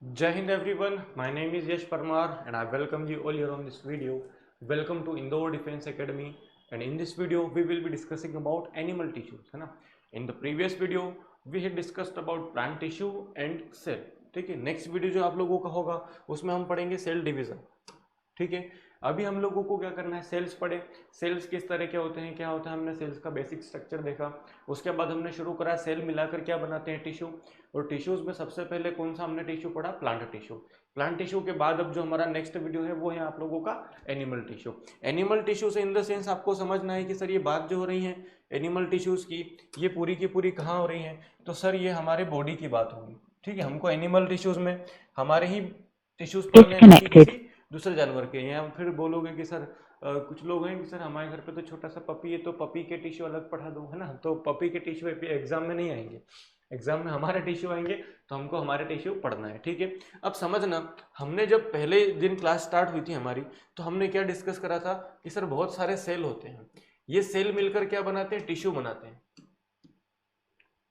Jai Hind everyone, my name is Yash Parmar and I welcome you all here on this video. Welcome to Indore Defense Academy, and in this video we will be discussing about animal tissues, है ना. In the previous video we had discussed about plant tissue and cell. ठीक है, next video जो आप लोगों का होगा उसमें हम पढ़ेंगे सेल डिवीजन. ठीक है, अभी हम लोगों को क्या करना है, सेल्स पढ़े. सेल्स किस तरह के होते हैं, क्या होता है, हमने सेल्स का बेसिक स्ट्रक्चर देखा. उसके बाद हमने शुरू करा सेल मिलाकर क्या बनाते हैं, टिश्यू. और टिश्यूज में सबसे पहले कौन सा हमने टिश्यू पढ़ा, प्लांट टिश्यू. प्लांट टिश्यू के बाद अब जो हमारा नेक्स्ट वीडियो है वो है आप लोगों का एनिमल टिश्यू. एनिमल टिश्यू से इन द सेंस आपको समझना है कि सर ये बात जो हो रही है एनिमल टिश्यूज की, ये पूरी की पूरी कहाँ हो रही है, तो सर ये हमारे बॉडी की बात होगी. ठीक है, हमको एनिमल टिश्यूज में हमारे ही टिश्यूज पढ़ने हैं, किसी दूसरे जानवर के. यहाँ फिर बोलोगे कि सर कुछ लोग हैं कि सर हमारे घर पे तो छोटा सा पपी है तो पपी के टिश्यू अलग पढ़ा दो, है ना. तो पपी के टिश्यू एग्जाम में नहीं आएंगे, एग्जाम में हमारे टिश्यू आएंगे, तो हमको हमारे टिश्यू पढ़ना है. ठीक है, अब समझना, हमने जब पहले दिन क्लास स्टार्ट हुई थी हमारी, तो हमने क्या डिस्कस करा था कि सर बहुत सारे सेल होते हैं, ये सेल मिलकर क्या बनाते हैं, टिश्यू बनाते हैं.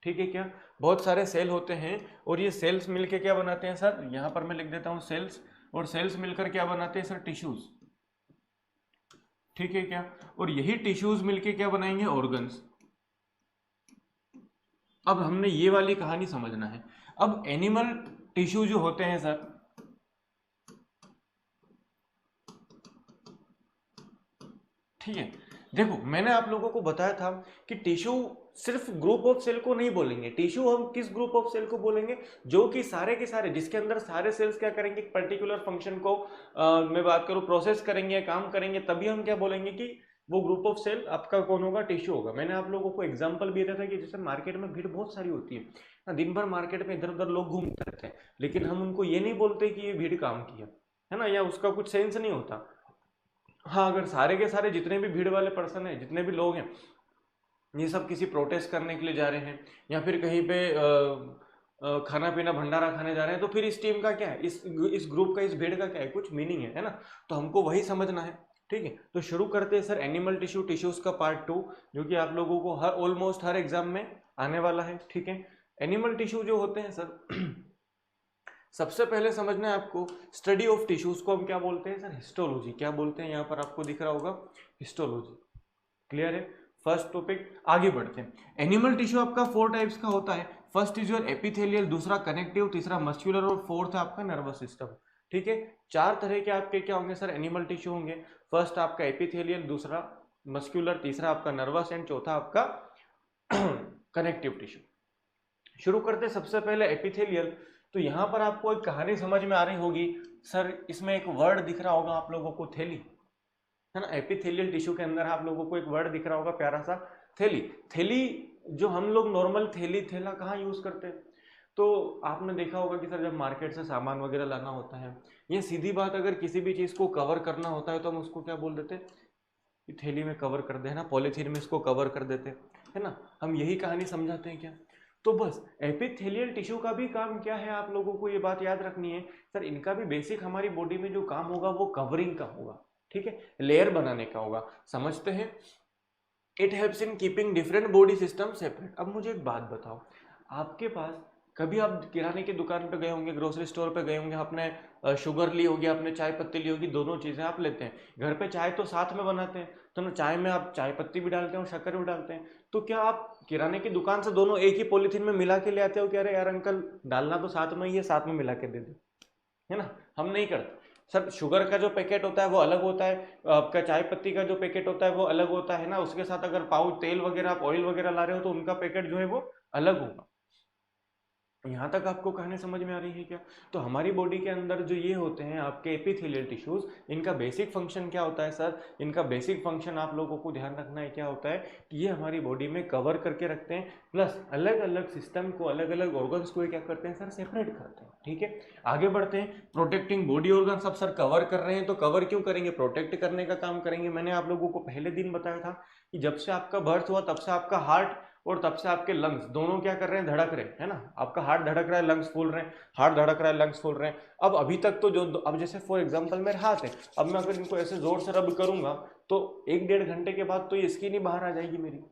ठीक है, क्या बहुत सारे सेल होते हैं और ये सेल्स मिलकर क्या बनाते हैं सर, यहाँ पर मैं लिख देता हूँ सेल्स, और सेल्स मिलकर क्या बनाते हैं सर, टिश्यूज. ठीक है, क्या, और यही टिश्यूज मिलके क्या बनाएंगे, ऑर्गन्स. अब हमने ये वाली कहानी समझना है. अब एनिमल टिश्यू जो होते हैं सर, ठीक है, देखो मैंने आप लोगों को बताया था कि टिश्यू सिर्फ ग्रुप ऑफ सेल को नहीं बोलेंगे. टिश्यू हम किस ग्रुप ऑफ सेल को बोलेंगे, जो कि सारे के सारे, जिसके अंदर सारे सेल्स क्या करेंगे, पर्टिकुलर फंक्शन को मैं बात करूं प्रोसेस करेंगे, काम करेंगे, तभी हम क्या बोलेंगे कि वो ग्रुप ऑफ सेल आपका कौन होगा, टिश्यू होगा. मैंने आप लोगों को एग्जांपल भी दिया था कि जैसे मार्केट में भीड़ बहुत सारी होती है ना, दिन भर मार्केट में इधर उधर लोग घूमते रहते हैं, लेकिन हम उनको ये नहीं बोलते कि ये भीड़ काम किया, है ना, या उसका कुछ सेंस नहीं होता. हाँ, अगर सारे के सारे जितने भी भीड़ वाले पर्सन हैं, जितने भी लोग हैं, ये सब किसी प्रोटेस्ट करने के लिए जा रहे हैं या फिर कहीं पे खाना पीना भंडारा खाने जा रहे हैं, तो फिर इस टीम का क्या है, इस ग्रुप का, इस भीड़ का क्या है, कुछ मीनिंग है ना. तो हमको वही समझना है. ठीक है, तो शुरू करते हैं सर एनिमल टिश्यू, टिश्यूज का पार्ट 2, जो कि आप लोगों को ऑलमोस्ट हर एग्जाम में आने वाला है. ठीक है, एनिमल टिश्यू जो होते हैं सर सबसे पहले समझना है आपको, स्टडी ऑफ टिश्यूज को हम क्या बोलते हैं सर, हिस्टोलॉजी. क्या बोलते हैं, यहाँ पर आपको दिख रहा होगा हिस्टोलॉजी. क्लियर है, फर्स्ट टॉपिक. आगे बढ़ते हैं. एनिमल टिश्यू आपका 4 टाइप्स का होता है. फर्स्ट इज योर एपिथेलियल, दूसरा कनेक्टिव, तीसरा मस्क्यूलर और फोर्थ है आपका नर्वस सिस्टम. ठीक है, 4 तरह के आपके क्या होंगे सर, एनिमल टिश्यू होंगे. फर्स्ट आपका एपिथेलियल, दूसरा मस्क्यूलर, तीसरा आपका नर्वस एंड चौथा आपका कनेक्टिव टिश्यू. शुरू करते हैं सबसे पहले एपिथेलियल. तो यहां पर आपको एक कहानी समझ में आ रही होगी सर, इसमें एक वर्ड दिख रहा होगा आप लोगों को, थैली, है ना. एपिथेलियल टिश्यू के अंदर आप लोगों को एक वर्ड दिख रहा होगा प्यारा सा, थैली. थैली जो हम लोग नॉर्मल थैली थैला कहाँ यूज करते हैं, तो आपने देखा होगा कि सर जब मार्केट से सामान वगैरह लाना होता है, ये सीधी बात, अगर किसी भी चीज को कवर करना होता है तो हम उसको क्या बोल देते हैं, कि थैली में कवर कर दे, है ना, पॉलीथीन में इसको कवर कर देते, है ना. हम यही कहानी समझाते हैं क्या. तो बस एपिथेलियल टिश्यू का भी काम क्या है, आप लोगों को ये बात याद रखनी है सर, इनका भी बेसिक हमारी बॉडी में जो काम होगा वो कवरिंग का होगा. ठीक है, लेयर बनाने का होगा. समझते हैं, it helps in keeping different body system separate. अब मुझे एक बात बताओ, आपके पास कभी आप किराने की दुकान पे गए होंगे, ग्रोसरी स्टोर पे गए होंगे, आपने शुगर ली होगी, आपने चाय पत्ती ली होगी, दोनों चीजें आप लेते हैं. घर पे चाय तो साथ में बनाते हैं, तो ना चाय में आप चाय पत्ती भी डालते हैं और शक्कर भी डालते हैं. तो क्या आप किराने की दुकान से दोनों एक ही पॉलीथीन में मिला के ले आते हो कि अरे यार अंकल डालना तो साथ में ही है, साथ में मिला के दे दो, है ना. हम नहीं करते सर. शुगर का जो पैकेट होता है वो अलग होता है, आपका चाय पत्ती का जो पैकेट होता है वो अलग होता है ना. उसके साथ अगर पाउच तेल वगैरह, आप ऑयल वगैरह ला रहे हो तो उनका पैकेट जो है वो अलग होगा. यहाँ तक आपको कहानी समझ में आ रही है क्या. तो हमारी बॉडी के अंदर जो ये होते हैं आपके एपिथेलियल टिश्यूज, इनका बेसिक फंक्शन क्या होता है सर, इनका बेसिक फंक्शन आप लोगों को ध्यान रखना है क्या होता है, कि ये हमारी बॉडी में कवर करके रखते हैं, प्लस अलग अलग सिस्टम को, अलग अलग ऑर्गन्स को क्या करते हैं सर, सेपरेट करते हैं. ठीक है, आगे बढ़ते हैं. Protecting body organs. अब सर कवर कर रहे हैं तो कवर क्यों करेंगे, प्रोटेक्ट करने का काम करेंगे. मैंने आप लोगों को पहले दिन बताया था कि जब से आपका बर्थ हुआ तब से आपका हार्ट और तब से आपके लंग्स दोनों क्या कर रहे हैं, धड़क रहे हैं, है ना. आपका हार्ट धड़क रहा है, लंग्स फूल रहे हैं, हार्ट धड़क रहा है, लंग्स फूल रहे हैं. अब अभी तक तो जो, अब जैसे फॉर एग्जांपल मेरे हाथ है, अब मैं अगर इनको ऐसे जोर से रब करूंगा तो 1-1.5 घंटे के बाद तो ये स्किन ही बाहर आ जाएगी मेरी,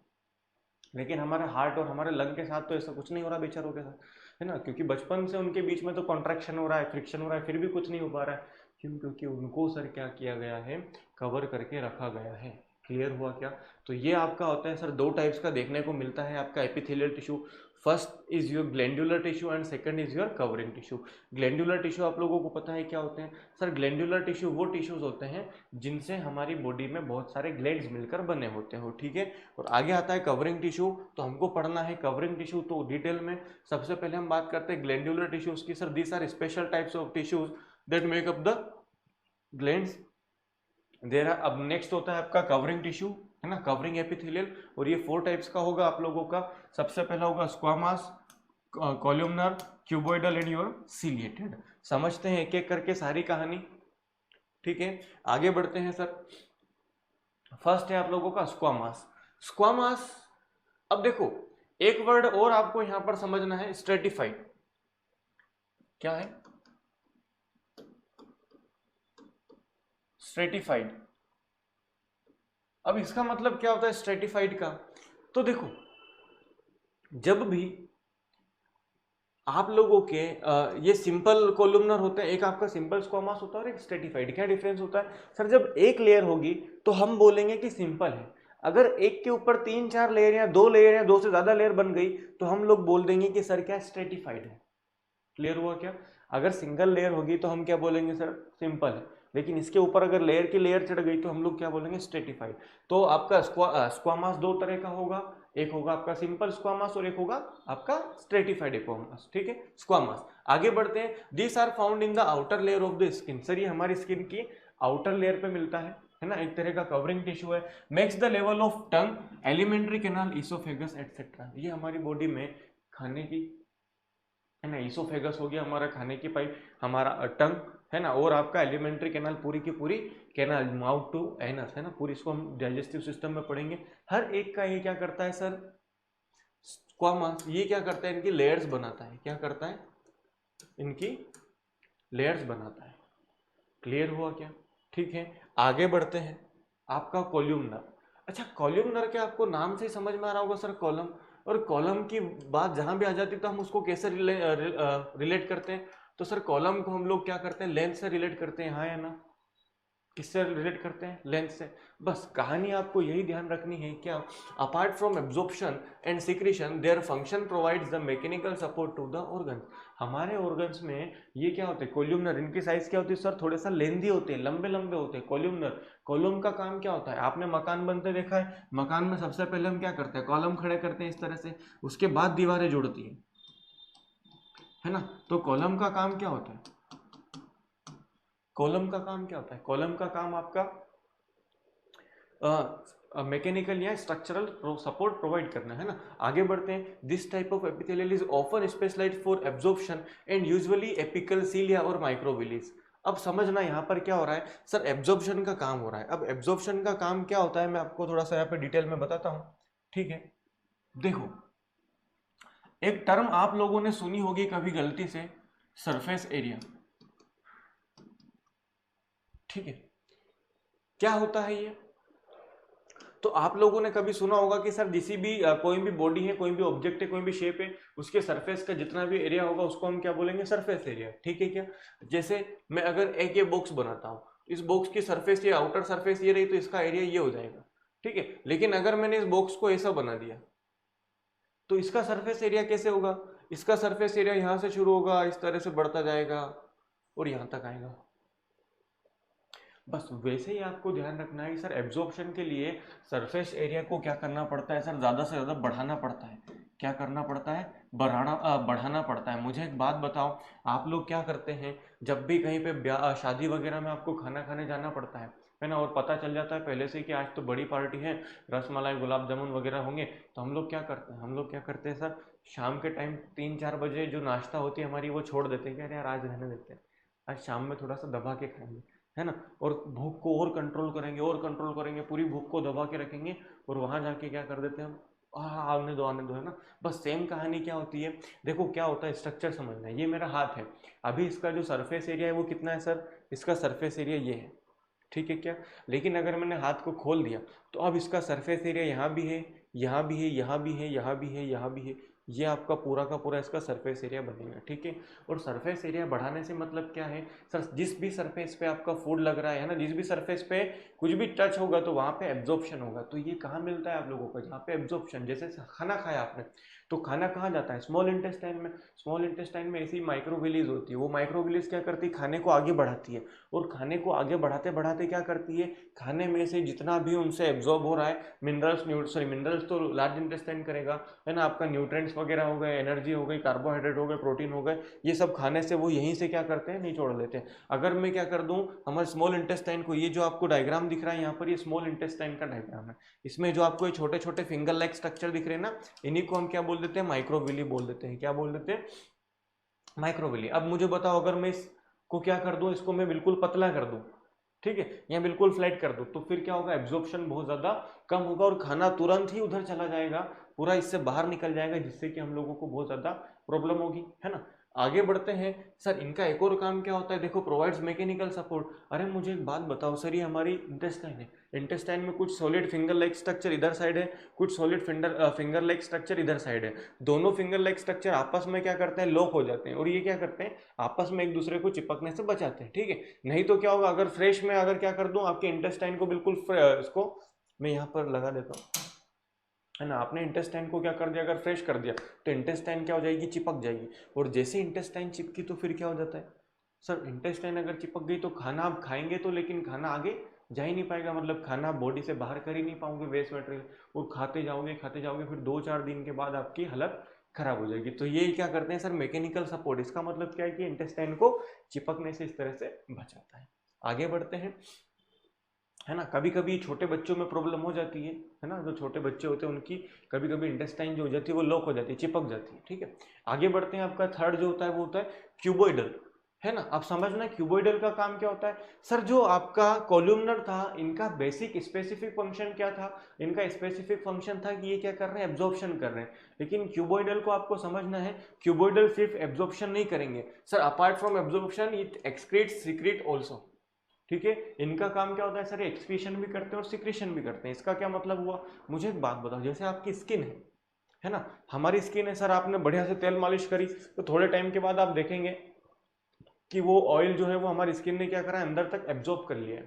लेकिन हमारे हार्ट और हमारे लंग के साथ तो ऐसा कुछ नहीं हो रहा बेचारों के साथ, है ना, क्योंकि बचपन से उनके बीच में तो कॉन्ट्रैक्शन हो रहा है, फ्रिक्शन हो रहा है, फिर भी कुछ नहीं हो पा रहा है। क्यों? क्योंकि उनको सर क्या किया गया है, कवर करके रखा गया है। क्लियर हुआ क्या? तो ये आपका होता है सर, दो टाइप्स का देखने को मिलता है आपका epithelial tissue. First is your glandular tissue and second is your covering tissue. Glandular tissue आप लोगों को पता है क्या होते हैं सर? ग्लैंडुलर टिश्यू वो टिश्यूज होते हैं जिनसे हमारी बॉडी में बहुत सारे ग्लैंड्स मिलकर बने होते हो, ठीक है। और आगे आता है कवरिंग टिश्यू, तो हमको पढ़ना है कवरिंग टिश्यू तो डिटेल में। सबसे पहले हम बात करते हैं ग्लैंडुलर टिश्यूज की। Sir these are special types of tissues that make up the glands. There are, अब नेक्स्ट होता है आपका कवरिंग टिश्यू, है ना, कवरिंग एपिथेलियल। और ये 4 टाइप्स का होगा आप लोगों का। सबसे पहला होगा squamous, columnar, cuboidal and or ciliated. समझते हैं एक एक करके सारी कहानी, ठीक है। आगे बढ़ते हैं सर। फर्स्ट है आप लोगों का स्क्वामास। स्क्वामास, अब देखो एक वर्ड और आपको यहां पर समझना है, स्ट्रेटिफाइड। क्या है? स्ट्रेटिफाइड। अब इसका मतलब क्या होता है स्ट्रेटिफाइड का? तो देखो, जब भी आप लोगों के ये सिंपल कोलुमनर होते हैं, एक आपका सिंपल स्क्वामास होता है और एक स्ट्रेटिफाइड। क्या डिफरेंस होता है सर? जब एक लेयर होगी तो हम बोलेंगे कि सिंपल है। अगर एक के ऊपर 3-4 लेयर या 2 लेयर या 2 से ज्यादा लेयर बन गई तो हम लोग बोल देंगे कि सर क्या स्ट्रेटिफाइड है। क्लियर हुआ क्या? अगर सिंगल लेयर होगी तो हम क्या बोलेंगे सर? सिंपल है। लेकिन इसके ऊपर अगर लेयर की लेयर चढ़ गई तो हम लोग क्या बोलेंगे? स्ट्रेटिफाइड। तो आपका स्क्वामास 2 तरह का होगा, एक होगा आपका सिंपल स्क्वामास और एक होगा आपका स्ट्रेटिफाइड स्क्वामास, ठीक है, स्क्वामास। आगे बढ़ते हैं। This are found in the outer layer of the skin. Sir ये हमारी स्किन की आउटर लेयर पे मिलता है ना, एक तरह का कवरिंग टिश्यू है। Makes the level of tongue, alimentary canal, oesophagus etcetera. ये हमारी बॉडी में खाने की, है ना, इसोफेगस हो गया हमारा खाने की पाइप, हमारा टंग, है ना, और आपका एलिमेंट्री कैनाल, पूरी की पूरी कैनाल, माउथ टू एनस, है ना, पूरी, इसको हम डाइजेस्टिव सिस्टम में पढ़ेंगे। हर एक का ये क्या करता है सर? स्क्वामास। ये क्या करता है? इनकी लेयर्स बनाता है। क्या करता है? इनकी लेयर्स बनाता है। क्लियर हुआ क्या? ठीक है, आगे बढ़ते हैं। आपका कॉल्यूमनर। अच्छा, कॉल्यूमनर के आपको नाम से ही समझ में आ रहा होगा सर, कॉलम। और कॉलम की बात जहां भी आ जाती है तो हम उसको कैसे रिलेट करते हैं? तो सर कॉलम को हम लोग क्या करते हैं? लेंथ से रिलेट करते हैं, हाँ या ना? किससे रिलेट करते हैं? लेंथ से। बस कहानी आपको यही ध्यान रखनी है, क्या? Apart from absorption and secretion their function provides the mechanical support to the organs. हमारे ऑर्गन्स में ये क्या होते हैं? कॉल्यूमनर। इनकी साइज क्या होती है सर? थोड़े सा लेंदी होते हैं, लंबे लंबे होते हैं कॉल्यूमनर। कॉलम का काम क्या होता है? आपने मकान बनते देखा है, मकान में सबसे पहले हम क्या करते हैं? कॉलम खड़े करते हैं इस तरह से, उसके बाद दीवारें जुड़ती है ना। तो कॉलम का काम क्या होता है? कॉलम का काम क्या होता है? कॉलम का काम आपका मैकेनिकल या स्ट्रक्चरल सपोर्ट प्रोवाइड करना, है ना। आगे बढ़ते हैं। This type of epithelial is often specialised for absorption and usually apical cilia और माइक्रोविलीज। अब समझना यहाँ पर क्या हो रहा है सर? एब्जॉर्प्शन का काम हो रहा है। अब एब्जॉर्प्शन का काम क्या होता है मैं आपको थोड़ा सा यहाँ पे डिटेल में बताता हूँ, ठीक है। देखो, एक टर्म आप लोगों ने सुनी होगी कभी गलती से, सरफेस एरिया, ठीक है। क्या होता है ये? तो आप लोगों ने कभी सुना होगा कि सर किसी भी कोई भी बॉडी है, कोई भी ऑब्जेक्ट है, कोई भी शेप है, उसके सरफेस का जितना भी एरिया होगा उसको हम क्या बोलेंगे? सरफेस एरिया, ठीक है क्या? जैसे मैं अगर एक ये बॉक्स बनाता हूँ, इस बॉक्स की सरफेस ये आउटर सरफेस ये रही तो इसका एरिया ये हो जाएगा, ठीक है। लेकिन अगर मैंने इस बॉक्स को ऐसा बना दिया तो इसका सरफेस एरिया कैसे होगा? इसका सरफेस एरिया यहां से शुरू होगा, इस तरह से बढ़ता जाएगा और यहां तक आएगा। बस वैसे ही आपको ध्यान रखना है कि सर एब्जॉर्प्शन के लिए सरफेस एरिया को क्या करना पड़ता है सर? ज़्यादा से ज़्यादा बढ़ाना पड़ता है। क्या करना पड़ता है? बढ़ाना पड़ता है। मुझे एक बात बताओ, आप लोग क्या करते हैं जब भी कहीं पे शादी वगैरह में आपको खाना खाने जाना पड़ता है ना, और पता चल जाता है पहले से कि आज तो बड़ी पार्टी है, रसमलाई गुलाब जामुन वगैरह होंगे, तो हम लोग क्या करते हैं? हम लोग क्या करते हैं सर? शाम के टाइम 3-4 बजे जो नाश्ता होती है हमारी वो छोड़ देते हैं कि अरे यार आज रहने देते हैं, आज शाम में थोड़ा सा दबा के खाएंगे, है ना। और भूख को और कंट्रोल करेंगे, और कंट्रोल करेंगे, पूरी भूख को दबा के रखेंगे, और वहां जाके क्या कर देते हैं हम? आने दो आने दो, है ना। बस सेम कहानी क्या होती है? देखो क्या होता है, स्ट्रक्चर समझना है। ये मेरा हाथ है, अभी इसका जो सरफेस एरिया है वो कितना है सर? इसका सरफेस एरिया ये है, ठीक है क्या। लेकिन अगर मैंने हाथ को खोल दिया तो अब इसका सरफेस एरिया यहाँ भी है, यहाँ भी है, यहाँ भी है, यहाँ भी है, यहाँ भी है, ये आपका पूरा का पूरा इसका सरफेस एरिया बनेगा, ठीक है। और सरफेस एरिया बढ़ाने से मतलब क्या है सर, जिस भी सरफेस पे आपका फूड लग रहा है ना, जिस भी सरफेस पे कुछ भी टच होगा तो वहाँ पे एब्जॉर्प्शन होगा। तो ये कहाँ मिलता है आप लोगों को, जहाँ पे एब्जॉर्प्शन, जैसे खाना खाया आपने तो खाना कहाँ जाता है, स्मॉल इंटेस्टाइन में। स्मॉल इंटेस्टाइन में ऐसी माइक्रोविलीज होती है, वो माइक्रोविलीज क्या करती है, खाने को आगे बढ़ाती है, और खाने को आगे बढ़ाते बढ़ाते क्या करती है, खाने में से जितना भी उनसे एब्जॉर्ब हो रहा है मिनरल्स तो लार्ज इंटेस्टाइन करेगा, है ना, आपका न्यूट्रिएंट्स वगैरह हो गए, एनर्जी हो गई, कार्बोहाइड्रेट हो गए, प्रोटीन हो गए, ये सब खाने से वो यहीं से क्या करते हैं, निचोड़ लेते हैं। अगर मैं क्या कर दूं हमारे स्मॉल इंटेस्टाइन को, ये जो आपको डायग्राम दिख रहा है यहाँ पर, ये स्मॉल इंटेस्टाइन का डायग्राम है। इसमें जो आपको ये छोटे छोटे फिंगर लाइक स्ट्रक्चर दिख रहे हैं ना, इन्हीं को हम क्या बोल देते हैं, माइक्रोविली बोल देते हैं। क्या बोल देते हैं, माइक्रोविली। अब मुझे बताओ, अगर मैं इसको क्या कर दूं, इसको मैं बिल्कुल पतला कर दूं, ठीक है, या बिल्कुल फ्लैट कर दो, तो फिर क्या होगा, एब्जॉर्प्शन बहुत ज्यादा कम होगा और खाना तुरंत ही उधर चला जाएगा, पूरा इससे बाहर निकल जाएगा, जिससे कि हम लोगों को बहुत ज्यादा प्रॉब्लम होगी, है ना। आगे बढ़ते हैं सर, इनका एक और काम क्या होता है, देखो, प्रोवाइड्स मैकेनिकल सपोर्ट। अरे मुझे एक बात बताओ सर, ये हमारी इंटेस्टाइन है, इंटेस्टाइन में कुछ सॉलिड फिंगर लाइक स्ट्रक्चर इधर साइड है, कुछ सॉलिड फिंगर लाइक स्ट्रक्चर इधर साइड है। दोनों फिंगर लाइक स्ट्रक्चर आपस में क्या करते हैं, लॉक हो जाते हैं, और ये क्या करते हैं, आपस में एक दूसरे को चिपकने से बचाते हैं, ठीक है। नहीं तो क्या होगा, अगर फ्रेश में अगर क्या कर दूं आपके इंटेस्टाइन को बिल्कुल, इसको मैं यहाँ पर लगा देता हूँ, है ना, आपने इंटेस्टाइन को क्या कर दिया, अगर फ्रेश कर दिया तो इंटेस्टाइन क्या हो जाएगी, चिपक जाएगी। और जैसे इंटेस्टाइन चिपकी तो फिर क्या हो जाता है सर, इंटेस्टाइन अगर चिपक गई तो खाना आप खाएंगे तो, लेकिन खाना आगे जा ही नहीं पाएगा, मतलब खाना बॉडी से बाहर कर ही नहीं पाओगे, वेस्ट मटेरियल, और खाते जाओगे फिर 2-4 दिन के बाद आपकी हालत खराब हो जाएगी। तो ये क्या करते हैं सर, मैकेनिकल सपोर्ट। इसका मतलब क्या है कि इंटेस्टाइन को चिपकने से इस तरह से बचाता है। आगे बढ़ते हैं, है ना। कभी कभी छोटे बच्चों में प्रॉब्लम हो जाती है ना, जो छोटे बच्चे होते हैं उनकी कभी कभी इंटेस्टाइन जो हो जाती है वो लॉक हो जाती है, चिपक जाती है, ठीक है। आगे बढ़ते हैं, आपका थर्ड जो होता है वो होता है क्यूबोइडल, है ना। अब समझना क्यूबोइडल का काम क्या होता है सर, जो आपका कॉलमनर था, इनका बेसिक स्पेसिफिक फंक्शन क्या था, इनका स्पेसिफिक फंक्शन था कि ये क्या कर रहे हैं, एब्जॉर्प्शन कर रहे हैं। लेकिन क्यूबोइडल को आपको समझना है, क्यूबोइडल सिर्फ एब्जॉर्प्शन नहीं करेंगे sir, apart from absorption it excrete secret also, ठीक है। इनका काम क्या होता है सर, एक्सक्रीशन भी करते हैं और सिक्रीशन भी करते हैं। इसका क्या मतलब हुआ, मुझे एक बात बताओ, जैसे आपकी स्किन है ना, हमारी स्किन है सर, आपने बढ़िया से तेल मालिश करी तो थोड़े टाइम के बाद आप देखेंगे कि वो ऑयल जो है वो हमारी स्किन ने क्या करा, अंदर तक एब्जॉर्ब कर लिया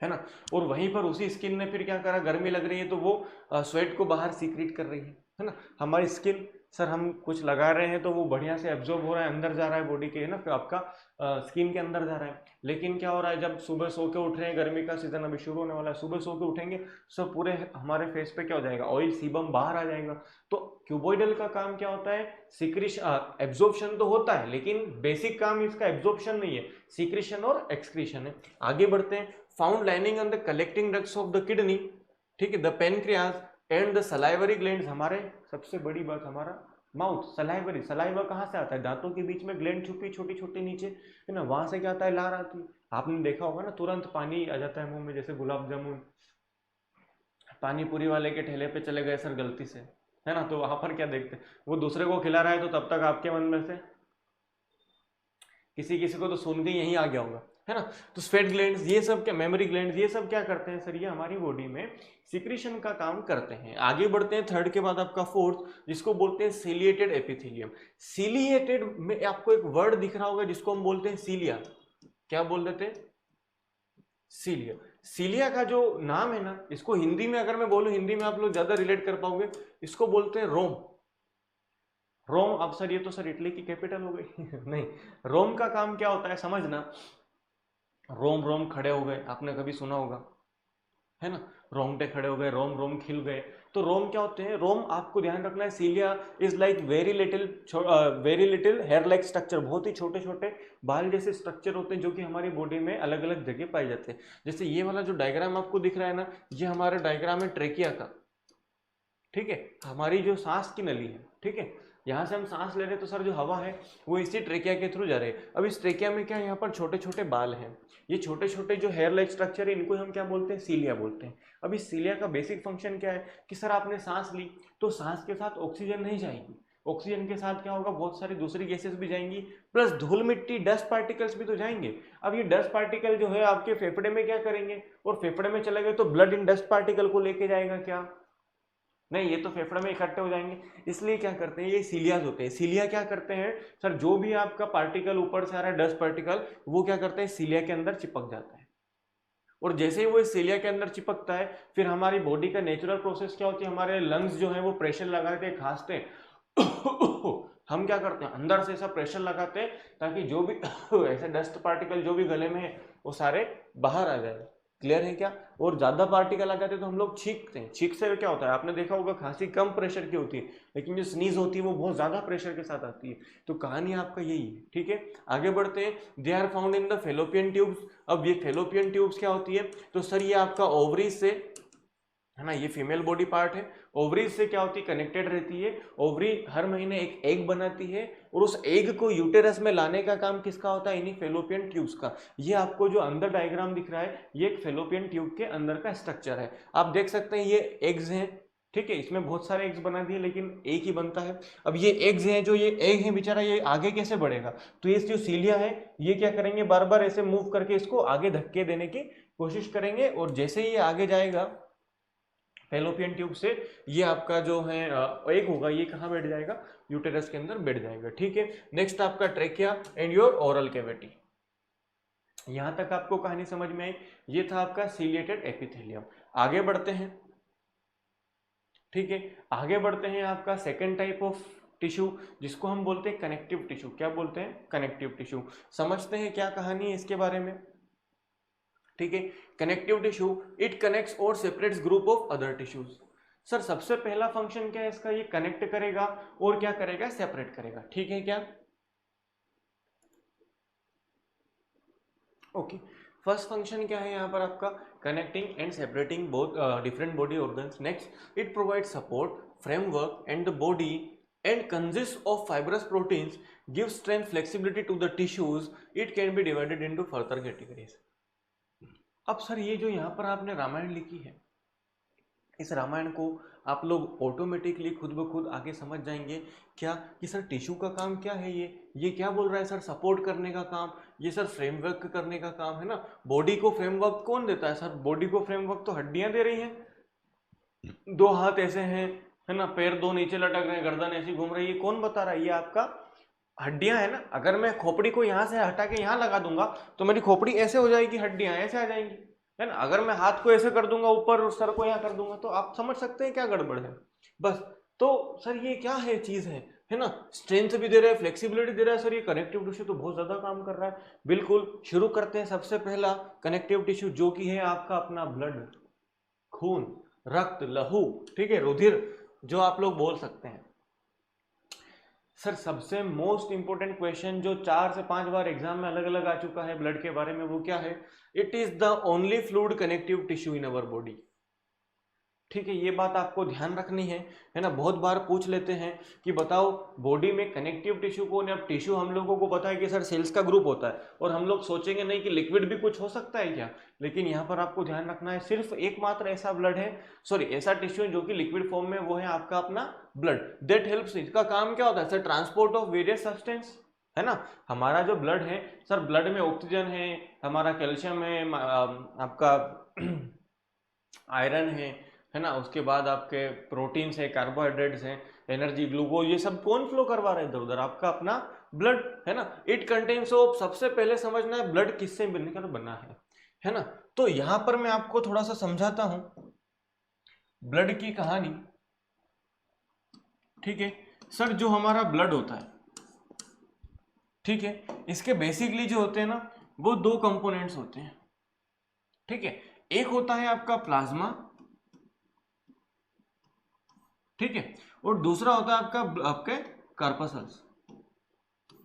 है ना। और वहीं पर उसी स्किन ने फिर क्या करा, गर्मी लग रही है तो वो स्वेट को बाहर सीक्रेट कर रही है ना। हमारी स्किन सर, हम कुछ लगा रहे हैं तो वो बढ़िया से एब्जॉर्ब हो रहा है, अंदर जा रहा है बॉडी के, है ना, फिर आपका स्किन के अंदर जा रहा है। लेकिन क्या हो रहा है, जब सुबह सो के उठ रहे हैं, गर्मी का सीजन अभी शुरू होने वाला है, सुबह सो के उठेंगे सब पूरे हमारे फेस पे क्या हो जाएगा, ऑयल सीबम बाहर आ जाएगा। तो क्यूबोइडल का काम क्या होता है, सिक्रीशन, एब्जॉर्प्शन तो होता है लेकिन बेसिक काम इसका एब्जॉर्प्शन नहीं है, सिक्रीशन और एक्सक्रीशन है। आगे बढ़ते हैं, found lining on the collecting ducts of the kidney, ठीक है, the pancreas and the salivary glands. हमारे सबसे बड़ी बात, हमारा माउथ, सलाइवरी, सलाइवा कहाँ से आता है, दांतों के बीच में ग्लैंड छुपी छोटी छोटी नीचे, है ना, वहां से क्या आता है, लार आती है। आपने देखा होगा ना, तुरंत पानी आ जाता है मुंह में, जैसे गुलाब जामुन, पानी पूरी वाले के ठेले पे चले गए सर गलती से, है ना, तो वहां पर क्या देखते हैं, वो दूसरे को खिला रहा है तो तब तक आपके मन में से किसी किसी को तो सुन के यही आ गया होगा, है ना। तो स्वेट ग्लैंड्स, ये सब क्या, मेमोरी ग्लैंड्स, ये सब क्या करते हैं सर, ये हमारी बॉडी में सिक्रीशन का काम करते हैं। आगे बढ़ते हैं, थर्ड के बाद आपका फोर्थ, जिसको बोलते हैं सीलिएटेड एपिथेलियम। सीलिएटेड में आपको एक वर्ड दिख रहा होगा जिसको हम बोलते हैं सीलिया। क्या बोल देते हैं, सीलिया। सीलिया का जो नाम है ना, इसको हिंदी में अगर मैं बोलूं, हिंदी में आप लोग ज्यादा रिलेट कर पाओगे, इसको बोलते हैं रोम। रोम, अब सर ये तो सर इटली की कैपिटल हो गई नहीं, रोम का काम क्या होता है समझना, रोम रोम खड़े हो गए, आपने कभी सुना होगा, है ना, रोंगटे खड़े हो गए, रोम रोम खिल गए। तो रोम क्या होते हैं, रोम आपको ध्यान रखना है, cilia is like very little hair like structure, बहुत ही छोटे छोटे बाल जैसे स्ट्रक्चर होते हैं जो कि हमारी बॉडी में अलग अलग जगह पाए जाते हैं। जैसे ये वाला जो डायग्राम आपको दिख रहा है ना, ये हमारा डायग्राम है ट्रेकिया का, ठीक है, हमारी जो सांस की नली है, ठीक है, यहाँ से हम सांस ले रहे हैं तो सर जो हवा है वो इसी ट्रेकिया के थ्रू जा रही है। अब इस ट्रेकिया में क्या है, यहाँ पर छोटे छोटे बाल हैं, ये छोटे छोटे जो हेयर लाइक स्ट्रक्चर है इनको हम क्या बोलते हैं, सीलिया बोलते हैं। अब इस सीलिया का बेसिक फंक्शन क्या है कि सर आपने सांस ली तो सांस के साथ ऑक्सीजन नहीं जाएगी, ऑक्सीजन के साथ क्या होगा, बहुत सारी दूसरी गैसेस भी जाएंगी, प्लस धूल मिट्टी डस्ट पार्टिकल्स भी तो जाएंगे। अब ये डस्ट पार्टिकल जो है आपके फेफड़े में क्या करेंगे, और फेफड़े में चले गए तो ब्लड इन डस्ट पार्टिकल को लेके जाएगा क्या, नहीं, ये तो फेफड़े में इकट्ठे हो जाएंगे, इसलिए क्या करते हैं, ये सीलियाज होते हैं। सीलिया क्या करते हैं सर, जो भी आपका पार्टिकल ऊपर से आ रहा है डस्ट पार्टिकल, वो क्या करते हैं सीलिया के अंदर चिपक जाता है। और जैसे ही वो इस सीलिया के अंदर चिपकता है, फिर हमारी बॉडी का नेचुरल प्रोसेस क्या होती है, हमारे लंग्स जो है वो प्रेशर लगा के खांसते हैं हम क्या करते हैं, अंदर से ऐसा प्रेशर लगाते हैं ताकि जो भी ऐसे डस्ट पार्टिकल जो भी गले में है वो सारे बाहर आ जाए। क्लियर है क्या? और ज्यादा पार्टिकल आ जाते हैं तो हम लोग छींकते हैं। छींक से क्या होता है, आपने देखा होगा खांसी कम प्रेशर की होती है, लेकिन जो स्नीज होती है वो बहुत ज्यादा प्रेशर के साथ आती है। तो कहानी आपका यही है। ठीक है, आगे बढ़ते हैं। They are found in the fallopian tubes. अब ये फेलोपियन ट्यूब्स क्या होती है, तो सर ये आपका ओवरीज से है ना, ये फीमेल बॉडी पार्ट है। ओवरीज से क्या होती है, कनेक्टेड रहती है। ओवरी हर महीने एक एग बनाती है और उस एग को यूटेरस में लाने का काम किसका होता है, इन्हीं फेलोपियन ट्यूब्स का। ये आपको जो अंदर डायग्राम दिख रहा है, ये एक फेलोपियन ट्यूब के अंदर का स्ट्रक्चर है। आप देख सकते हैं ये एग्स हैं। ठीक है, इसमें बहुत सारे एग्स बना दिए लेकिन एक ही बनता है। अब ये एग्स हैं, जो ये एग है बेचारा, ये आगे कैसे बढ़ेगा, तो ये जो सीलिया है ये क्या करेंगे, बार बार ऐसे मूव करके इसको आगे धक्के देने की कोशिश करेंगे। और जैसे ही ये आगे जाएगा फेलोपियन ट्यूब से, ये आपका जो है एग होगा, ये कहाँ बैठ जाएगा, यूटेरस के अंदर बैठ जाएगा। ठीक है, नेक्स्ट आपका trachea and your oral cavity. यहां तक आपको कहानी समझ में आई। ये था आपका सीलिएटेड एपिथेलियम। आगे बढ़ते हैं। ठीक है, आगे बढ़ते हैं। आपका सेकेंड टाइप ऑफ टिश्यू जिसको हम बोलते हैं कनेक्टिव टिश्यू। क्या बोलते हैं, कनेक्टिव टिश्यू। समझते हैं क्या कहानी है इसके बारे में। ठीक है, कनेक्टिव टिश्यू, इट कनेक्ट्स और separates group of other tissues. Sir सबसे पहला फंक्शन क्या है इसका, ये कनेक्ट करेगा और क्या करेगा, सेपरेट करेगा। ठीक है क्या, ओके। फर्स्ट फंक्शन क्या है यहाँ पर आपका, connecting and separating both different body organs. Next, it provide support framework and the body and consists of fibrous proteins, gives strength flexibility to the tissues. It can be divided into further categories. अब sir ये जो यहाँ पर आपने रामायण लिखी है, इस रामायण को आप लोग ऑटोमेटिकली खुद ब खुद आगे समझ जाएंगे क्या कि सर टिश्यू का काम क्या है। ये क्या बोल रहा है सर, सपोर्ट करने का काम, ये सर फ्रेमवर्क करने का काम है ना। बॉडी को फ्रेमवर्क कौन देता है सर, बॉडी को फ्रेमवर्क तो हड्डियां दे रही हैं। दो हाथ ऐसे हैं है ना, पैर दो नीचे लटक रहे हैं, गर्दन ऐसी घूम रही है, कौन बता रहा है, ये आपका हड्डियां है ना। अगर मैं खोपड़ी को यहाँ से हटा के यहाँ लगा दूंगा तो मेरी खोपड़ी ऐसे हो जाएगी, हड्डियां ऐसे आ जाएंगी, है ना। अगर मैं हाथ को ऐसे कर दूंगा ऊपर और सर को यहाँ कर दूंगा तो आप समझ सकते हैं क्या गड़बड़ है। बस तो सर ये क्या है, चीज है ना, स्ट्रेंथ भी दे रहा है, फ्लेक्सिबिलिटी दे रहा है। सर ये कनेक्टिव टिश्यू तो बहुत ज्यादा काम कर रहा है। बिल्कुल, शुरू करते हैं। सबसे पहला कनेक्टिव टिश्यू जो कि है आपका अपना ब्लड, खून, रक्त, लहू, ठीक है, रुधिर, जो आप लोग बोल सकते हैं। सर सबसे मोस्ट इंपोर्टेंट क्वेश्चन जो 4 से 5 बार एग्जाम में अलग अलग आ चुका है ब्लड के बारे में, वो क्या है, it is the only fluid connective tissue in our body. ठीक है, ये बात आपको ध्यान रखनी है ना। बहुत बार पूछ लेते हैं कि बताओ बॉडी में कनेक्टिव टिश्यू कौन है। अब टिश्यू हम लोगों को पता है कि सर सेल्स का ग्रुप होता है, और हम लोग सोचेंगे नहीं कि लिक्विड भी कुछ हो सकता है क्या, लेकिन यहाँ पर आपको ध्यान रखना है सिर्फ एकमात्र ऐसा ब्लड है, सॉरी ऐसा टिश्यू जो कि लिक्विड फॉर्म में, वो है आपका अपना ब्लड। दैट हेल्प्स, इसका काम क्या होता है sir, transport of various substance, है ना। हमारा जो ब्लड है सर, ब्लड में ऑक्सीजन है, हमारा कैल्शियम है, आपका आयरन है ना, उसके बाद आपके प्रोटीन्स है, कार्बोहाइड्रेट्स हैं, एनर्जी, ग्लूकोज, ये सब कौन फ्लो करवा रहा है इधर उधर, आपका अपना ब्लड, है ना। इट कंटेन्स ऑफ, सबसे पहले समझना है ब्लड किससे बनकर बना है ना। तो यहां पर मैं आपको थोड़ा सा समझाता हूं ब्लड की कहानी। ठीक है सर, जो हमारा ब्लड होता है, ठीक है, इसके बेसिकली जो होते हैं ना, वो 2 कंपोनेंट्स होते हैं। ठीक है, एक होता है आपका प्लाज्मा, ठीक है, और दूसरा होता है आपके कॉर्पसल्स।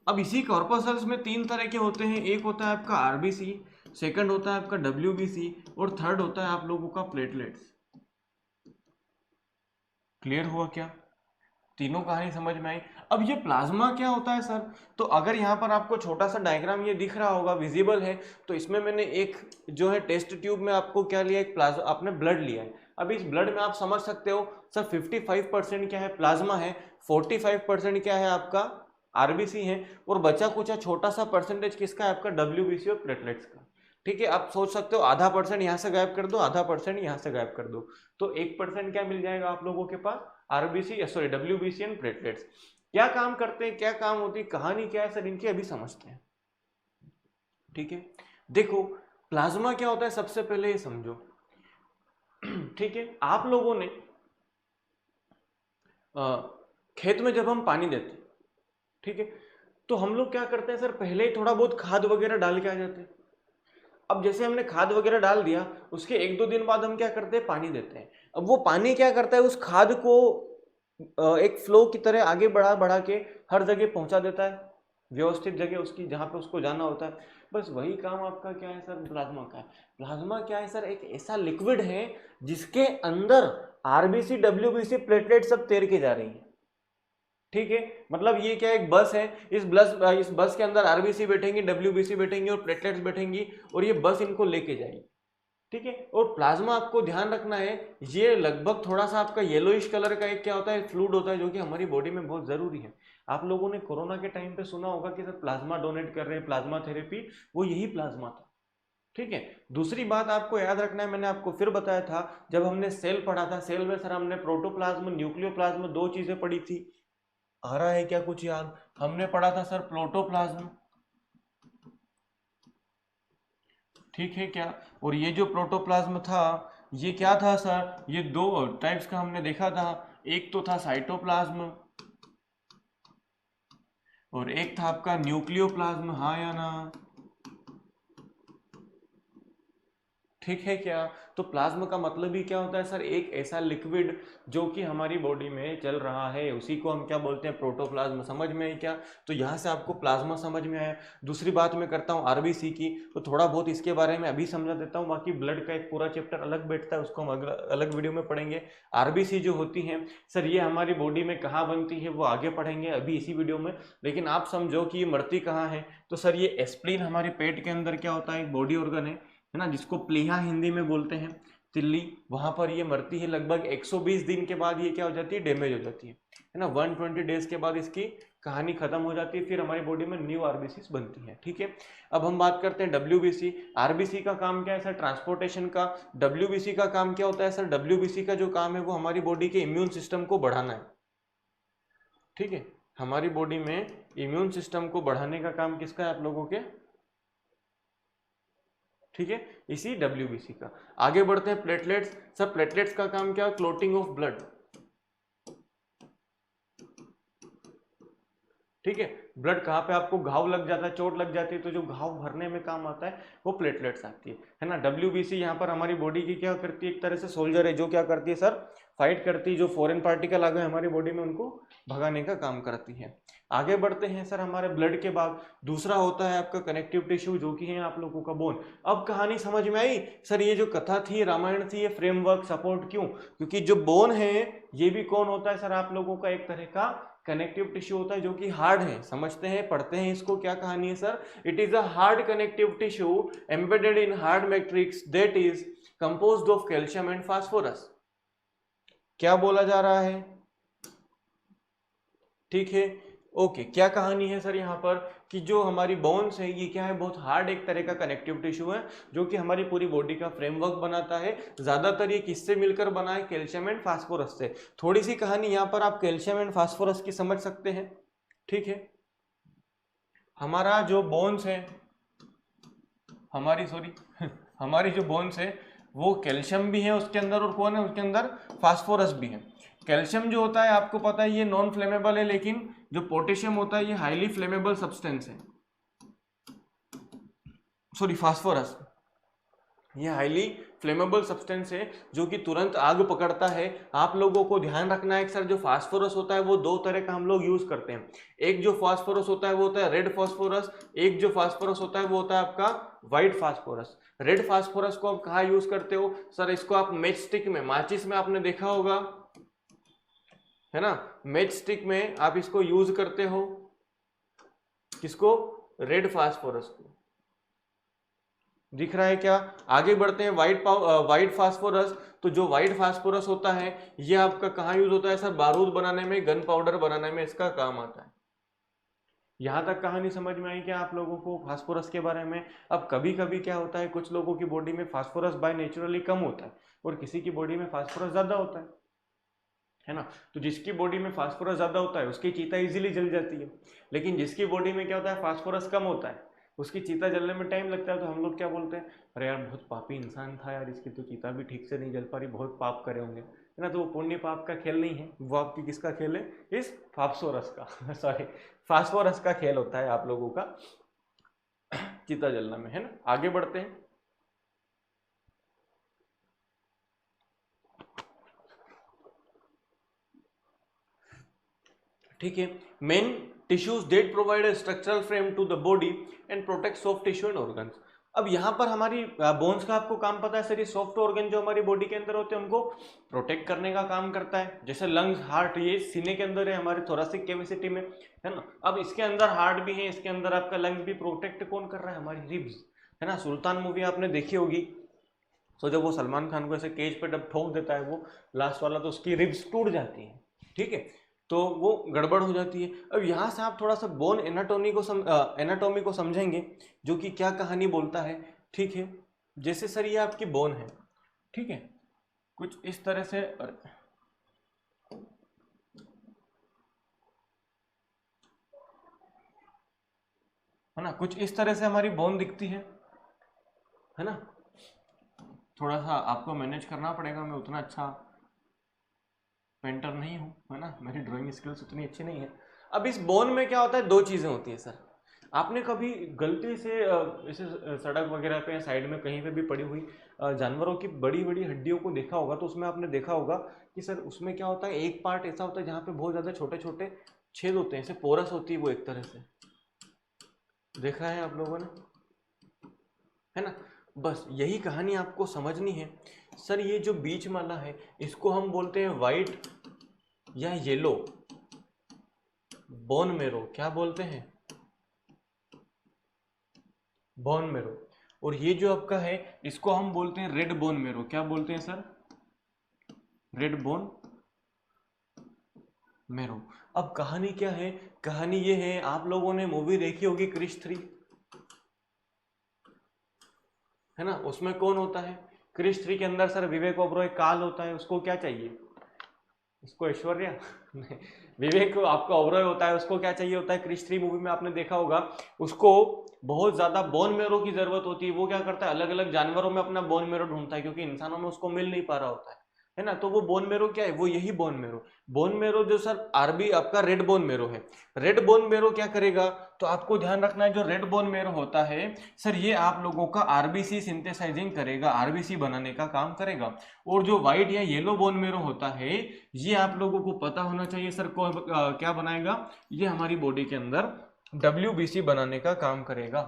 अब इसी कॉर्पसल्स में 3 तरह के होते हैं। एक होता है आपका आरबीसी, सेकंड होता है आपका डब्ल्यूबीसी, और थर्ड होता है आप लोगों का प्लेटलेट्स। क्लियर हुआ क्या, तीनों कहानी समझ में आई। अब ये प्लाज्मा क्या होता है सर, तो अगर यहाँ पर आपको छोटा सा डायग्राम ये दिख रहा होगा, विजिबल है, तो इसमें मैंने एक जो है टेस्ट ट्यूब में आपको क्या लिया, एक प्लाज्मा, आपने ब्लड लिया है। अब इस ब्लड में आप समझ सकते हो सर 55% क्या है, प्लाज्मा है, 45% क्या है आपका आरबीसी है, और बचा कुछ छोटा सा परसेंटेज किसका है, आपका डब्ल्यूबीसी और प्लेटलेट्स का। ठीक है, आप सोच सकते हो आधा % यहाँ से गायब कर दो, आधा % यहाँ से गायब कर दो, तो 1% क्या मिल जाएगा आप लोगों के पास, RBC sorry WBC and platelets. क्या काम करते हैं, क्या काम होती है, कहानी क्या है सर इनकी, अभी समझते हैं। ठीक है, देखो प्लाज्मा क्या होता है सबसे पहले ये समझो। ठीक है, आप लोगों ने खेत में जब हम पानी देते, ठीक है, तो हम लोग क्या करते हैं सर, पहले ही थोड़ा बहुत खाद वगैरह डाल के आ जाते हैं। अब जैसे हमने खाद वगैरह डाल दिया, उसके 1-2 दिन बाद हम क्या करते हैं, पानी देते हैं। अब वो पानी क्या करता है, उस खाद को एक फ्लो की तरह आगे बढ़ा बढ़ा के हर जगह पहुंचा देता है, व्यवस्थित जगह उसकी जहां पे उसको जाना होता है। बस वही काम आपका क्या है सर, प्लाज्मा का है। प्लाज्मा क्या है सर, एक ऐसा लिक्विड है जिसके अंदर आरबीसी डब्ल्यूबीसी प्लेटलेट सब तैर के जा रही है। ठीक है, मतलब ये क्या एक बस है, इस बस के अंदर आरबीसी बैठेंगी, डब्ल्यूबीसी बैठेंगी और प्लेटलेट्स बैठेंगी, और ये बस इनको लेके जाएगी। ठीक है, और प्लाज्मा आपको ध्यान रखना है, ये लगभग थोड़ा सा आपका येलोइश कलर का एक क्या होता है, फ्लूइड होता है, जो कि हमारी बॉडी में बहुत जरूरी है। आप लोगों ने कोरोना के टाइम पे सुना होगा कि सर प्लाज्मा डोनेट कर रहे हैं, प्लाज्मा थेरेपी, वो यही प्लाज्मा था। ठीक है, दूसरी बात आपको याद रखना है, मैंने आपको फिर बताया था जब हमने सेल पढ़ा था, सेल में सर हमने प्रोटोप्लाज्म, न्यूक्लियोप्लाज्म, दो चीजें पढ़ी थी। आ रहा है क्या कुछ याद, हमने पढ़ा था सर प्रोटोप्लाज्म, ठीक है क्या, और ये जो प्रोटोप्लाज्म था ये क्या था सर, ये दो टाइप्स का हमने देखा था, एक तो था साइटोप्लाज्म और एक था आपका न्यूक्लियोप्लाज्म, हाँ या ना, ठीक है क्या। तो प्लाज्मा का मतलब ही क्या होता है सर, एक ऐसा लिक्विड जो कि हमारी बॉडी में चल रहा है, उसी को हम क्या बोलते हैं, प्रोटोप्लाज्म। समझ में आई क्या, तो यहाँ से आपको प्लाज्मा समझ में आया। दूसरी बात मैं करता हूँ आरबीसी की, तो थोड़ा बहुत इसके बारे में अभी समझा देता हूँ, बाकी ब्लड का एक पूरा चैप्टर अलग बैठता है, उसको हम अलग वीडियो में पढ़ेंगे। आरबीसी जो होती है सर, ये हमारी बॉडी में कहाँ बनती है वो आगे पढ़ेंगे अभी इसी वीडियो में, लेकिन आप समझो कि ये मरती कहाँ है। तो सर ये एस्प्लीन हमारे पेट के अंदर क्या होता है, एक बॉडी ऑर्गन है ना, जिसको प्लीहा हिंदी में बोलते हैं, तिल्ली, वहां पर ये मरती है। लगभग 120 दिन के बाद ये क्या हो जाती है, डैमेज हो जाती है ना, 120 डेज के बाद इसकी कहानी खत्म हो जाती है, फिर हमारी बॉडी में न्यू आरबीसी बनती है। ठीक है, अब हम बात करते हैं डब्ल्यूबीसी। आरबीसी का काम क्या है सर, ट्रांसपोर्टेशन का। डब्ल्यूबीसी का काम क्या होता है सर, डब्ल्यूबीसी का जो काम है वो हमारी बॉडी के इम्यून सिस्टम को बढ़ाना है। ठीक है, हमारी बॉडी में इम्यून सिस्टम को बढ़ाने का काम किसका है, आप लोगों के, ठीक है, इसी डब्ल्यूबीसी का। आगे बढ़ते हैं प्लेटलेट्स। सब प्लेटलेट्स का काम क्या, क्लोटिंग ऑफ ब्लड। ठीक है, ब्लड कहाँ पे आपको घाव लग जाता है, चोट लग जाती है, तो जो घाव भरने में काम आता है वो प्लेटलेट्स आती है ना। डब्ल्यूबीसी यहाँ पर हमारी बॉडी की क्या करती है, एक तरह से सोल्जर है, जो क्या करती है सर, फाइट करती है, जो फॉरेन पार्टिकल आ गए हमारी बॉडी में उनको भगाने का काम करती है। आगे बढ़ते हैं सर, हमारे ब्लड के बाद दूसरा होता है आपका कनेक्टिव टिश्यू, जो कि है आप लोगों का बोन। अब कहानी समझ में आई सर, ये जो कथा थी, रामायण थी, ये फ्रेमवर्क सपोर्ट क्यों, क्योंकि जो बोन है ये भी कौन होता है सर, आप लोगों का एक तरह का कनेक्टिव टिश्यू होता है, जो कि हार्ड है। समझते हैं, पढ़ते हैं इसको, क्या कहानी है sir, it is a hard connective tissue embedded in hard matrix that is composed of calcium and phosphorus. क्या बोला जा रहा है, ठीक है, ओके। क्या कहानी है सर यहाँ पर, कि जो हमारी बोन्स है ये क्या है, बहुत हार्ड एक तरह का कनेक्टिव टिश्यू है, जो कि हमारी पूरी बॉडी का फ्रेमवर्क बनाता है। ज्यादातर ये किससे मिलकर बना है, कैल्शियम एंड फास्फोरस से। थोड़ी सी कहानी यहाँ पर आप कैल्शियम एंड फास्फोरस की समझ सकते हैं। ठीक है, हमारा जो बोन्स है, हमारी जो बोन्स है वो कैल्शियम भी है उसके अंदर, और कौन है उसके अंदर, फास्फोरस भी है। कैल्शियम जो होता है आपको पता है ये नॉन फ्लेमेबल है, लेकिन जो पोटेशियम होता है ये हाईली फ्लेमेबल सब्सटेंस है, सॉरी फास्फोरस, ये हाईली फ्लेमेबल सब्सटेंस है जो कि तुरंत आग पकड़ता है। आप लोगों को ध्यान रखना है कि सर जो फास्फोरस होता है वो दो तरह का हम लोग यूज करते हैं। एक जो फास्फोरस होता है वो होता है रेड फास्फोरस, एक जो फास्फोरस होता है वो होता है आपका व्हाइट फास्फोरस। रेड फास्फोरस को आप कहाँ यूज करते हो सर, इसको आप मैच स्टिक में, माचिस में आपने देखा होगा, है ना, मैच स्टिक में आप इसको यूज करते हो, किसको, रेड फास्फोरस को। दिख रहा है क्या, आगे बढ़ते हैं, व्हाइट फास्फोरस। तो जो व्हाइट फास्फोरस होता है ये आपका कहाँ यूज होता है सर, बारूद बनाने में, गन पाउडर बनाने में इसका काम आता है। यहाँ तक कहानी समझ में आई क्या आप लोगों को फास्फोरस के बारे में? अब कभी कभी क्या होता है, कुछ लोगों की बॉडी में फास्फोरस बाय नेचुरली कम होता है और किसी की बॉडी में फास्फोरस ज़्यादा होता है ना। तो जिसकी बॉडी में फास्फोरस ज़्यादा होता है उसकी चीता इजीली जल जाती है, लेकिन जिसकी बॉडी में क्या होता है, फास्फोरस कम होता है, उसकी चीता जलने में टाइम लगता है। तो हम लोग क्या बोलते हैं, अरे यार बहुत पापी इंसान था यार, इसकी तो चीता भी ठीक से नहीं जल पा रही, बहुत पाप करे होंगे, है ना। तो वो पुण्य पाप का खेल नहीं है, वो आपकी किसका खेल है, इस फास्फोरस का सॉरी फास्फोरस का खेल होता है आप लोगों का चीता जलना में, है ना। आगे बढ़ते हैं। ठीक है, main tissues that provide structural frame to the body and protect soft tissue and organs. अब यहाँ पर हमारी बोन्स का आपको काम पता है सर, ये सॉफ्ट ऑर्गन जो हमारी बॉडी के अंदर होते हैं उनको प्रोटेक्ट करने का काम करता है। जैसे लंग्स, हार्ट, ये सीने के अंदर है, हमारे थोरेसिक कैविसिटी में, है ना। अब इसके अंदर हार्ट भी है, इसके अंदर आपका लंग्स भी, प्रोटेक्ट कौन कर रहा है, हमारी रिब्स, है ना। सुल्तान मूवी आपने देखी होगी, तो जब वो सलमान खान को ऐसे केज पे जब ठोक देता है वो लास्ट वाला, तो उसकी रिब्स टूट जाती है, ठीक है, तो वो गड़बड़ हो जाती है। अब यहाँ से आप थोड़ा सा बोन एनाटॉमी को समझेंगे, जो कि क्या कहानी बोलता है, ठीक है। जैसे सर ये आपकी बोन है, ठीक है, कुछ इस तरह से, है ना, कुछ इस तरह से हमारी बोन दिखती है ना। थोड़ा सा आपको मैनेज करना पड़ेगा, मैं उतना अच्छा पेंटर नहीं हूँ, है ना, मेरी ड्राइंग स्किल्स उतनी अच्छी नहीं है। अब इस बोन में क्या होता है, दो चीज़ें होती है सर। आपने कभी गलती से ऐसे सड़क वगैरह पे साइड में कहीं पे भी पड़ी हुई जानवरों की बड़ी बड़ी हड्डियों को देखा होगा, तो उसमें आपने देखा होगा कि सर उसमें क्या होता है, एक पार्ट ऐसा होता है जहाँ पे बहुत ज़्यादा छोटे छोटे छेद होते हैं, ऐसे पोरस होती है वो एक तरह से, देखा है आप लोगों ने, है ना। बस यही कहानी आपको समझनी है सर। ये जो बीच वाला है इसको हम बोलते हैं वाइट या येलो बोन मेरो, क्या बोलते हैं, बोन मेरो। और ये जो आपका है इसको हम बोलते हैं रेड बोन मेरो, क्या बोलते हैं सर, रेड बोन मेरो। अब कहानी क्या है, कहानी ये है, आप लोगों ने मूवी देखी होगी क्रिश 3, है ना। उसमें कौन होता है, क्रिश 3 के अंदर सर विवेक ओबरॉय काल होता है, उसको क्या चाहिए, उसको ऐश्वर्या विवेक आपका ओबरॉय होता है, उसको क्या चाहिए होता है, क्रिश 3 मूवी में आपने देखा होगा, उसको बहुत ज्यादा बोन मेरो की जरूरत होती है। वो क्या करता है, अलग अलग जानवरों में अपना बोन मेरो ढूंढता है, क्योंकि इंसानों में उसको मिल नहीं पा रहा होता है ना। तो वो बोन मेरो क्या है, वो यही बोन मेरो जो सर आरबी आपका रेड बोन मेरो है। रेड बोन मेरो क्या करेगा, तो आपको ध्यान रखना है, जो रेड बोन मेरो होता है सर, ये आप लोगों का आरबीसी सिंथेसाइजिंग करेगा, आरबीसी बनाने का काम करेगा। और जो व्हाइट या येलो बोन मेरो होता है, ये आप लोगों को पता होना चाहिए सर, क्या बनाएगा, ये हमारी बॉडी के अंदर WBC बनाने का काम करेगा।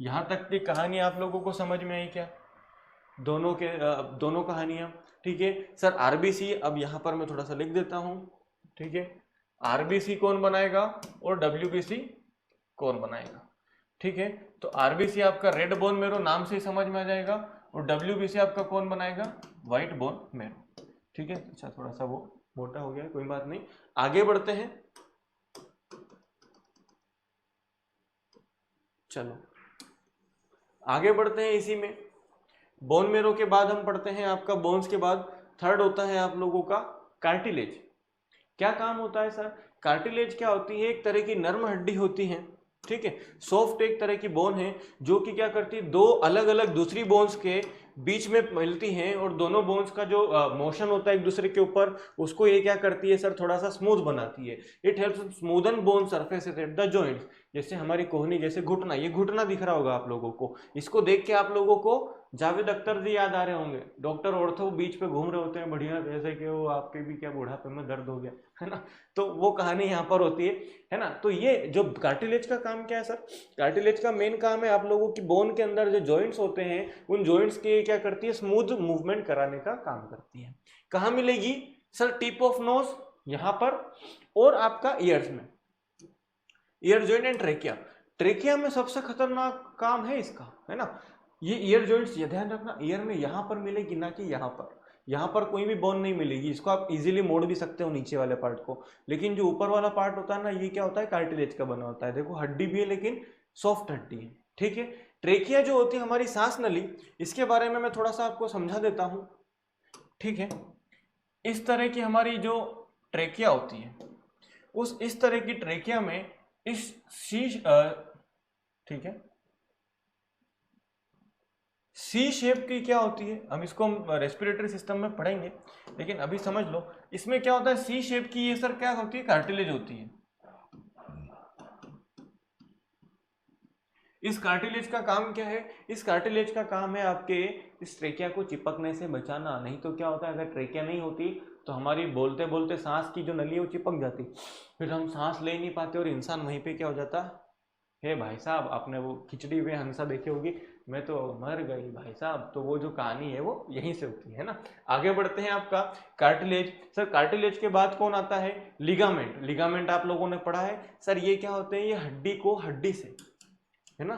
यहां तक की कहानी आप लोगों को समझ में आई क्या, दोनों कहानियां, ठीक है सर। आरबीसी अब यहां पर मैं थोड़ा सा लिख देता हूं, ठीक है, आरबीसी कौन बनाएगा और WBC कौन बनाएगा, ठीक है। तो आरबीसी आपका रेड बोन मेरो नाम से ही समझ में आ जाएगा, और WBC आपका कौन बनाएगा, व्हाइट बोन मेरो, ठीक है। अच्छा थोड़ा सा वो मोटा हो गया, कोई बात नहीं, आगे बढ़ते हैं। चलो आगे बढ़ते हैं, इसी में बोन मेरो के बाद हम पढ़ते हैं आपका बोन्स के बाद थर्ड होता है आप लोगों का कार्टिलेज। क्या काम होता है सर, कार्टिलेज क्या होती है, एक तरह की नर्म हड्डी होती है, ठीक है, सॉफ्ट एक तरह की बोन है, जो कि क्या करती है, दो अलग अलग दूसरी बोन्स के बीच में मिलती हैं, और दोनों बोन्स का जो मोशन होता है एक दूसरे के ऊपर, उसको ये क्या करती है सर, थोड़ा सा स्मूथ बनाती है। It helps smoothen bone surface at the joints. जैसे हमारी कोहनी, जैसे घुटना, ये घुटना दिख रहा होगा आप लोगों को, इसको देख के आप लोगों को जावेद अख्तर जी याद आ रहे होंगे, डॉक्टर ऑर्थो बीच पे घूम रहे होते हैं बढ़िया, जैसे कि वो आपके भी क्या बुढ़ापे में दर्द हो गया, है ना। तो वो कहानी यहाँ पर होती है ना। तो ये जो कार्टिलेज का काम क्या है सर, कार्टिलेज का मेन काम है आप लोगों की बोन के अंदर जो जॉइंट्स होते हैं, उन जॉइंट्स के क्या करती है, स्मूथ मूवमेंट कराने का काम करती है। कहाँ मिलेगी सर, टिप ऑफ नोज यहाँ पर, और आपका ईयर्स में, year joint and trachea. Trachea में सबसे खतरनाक काम है इसका, है ना। ये ईयर जॉइंट्स, ये ध्यान रखना, ईयर में यहां पर मिलेगी, ना कि यहां पर, यहाँ पर कोई भी बोन नहीं मिलेगी, इसको आप इजीली मोड़ भी सकते हो नीचे वाले पार्ट को। लेकिन जो ऊपर वाला पार्ट होता है ना, ये क्या होता है, कार्टिलेज का बना होता है। देखो हड्डी भी है लेकिन सॉफ्ट हड्डी है, ठीक है। ट्रेकिया जो होती है हमारी सांस नली, इसके बारे में मैं थोड़ा सा आपको समझा देता हूँ, ठीक है। इस तरह की हमारी जो ट्रेकिया होती है, इस तरह की ट्रेकिया में इस शीश, ठीक है, सी शेप की क्या होती है, हम इसको रेस्पिरेटरी सिस्टम में पढ़ेंगे, लेकिन अभी समझ लो इसमें क्या होता है। सी शेप की ये सर क्या होती है, कार्टिलेज होती है। इस कार्टिलेज का काम क्या है, इस कार्टिलेज का काम है आपके इस ट्रेकिया को चिपकने से बचाना। नहीं तो क्या होता है, अगर ट्रेकिया नहीं होती तो हमारी बोलते बोलते सांस की जो नली है वो चिपक जाती, फिर हम सांस ले नहीं पाते और इंसान वहीं पे क्या हो जाता है। भाई साहब, आपने वो खिचड़ी हुए हंसा देखी होगी, मैं तो मर गई भाई साहब, तो वो जो कहानी है वो यहीं से होती है ना। आगे बढ़ते हैं, आपका कार्टिलेज। सर कार्टिलेज के बाद कौन आता है, लिगामेंट। लिगामेंट आप लोगों ने पढ़ा है सर, ये क्या होते हैं, ये हड्डी को हड्डी से, है ना,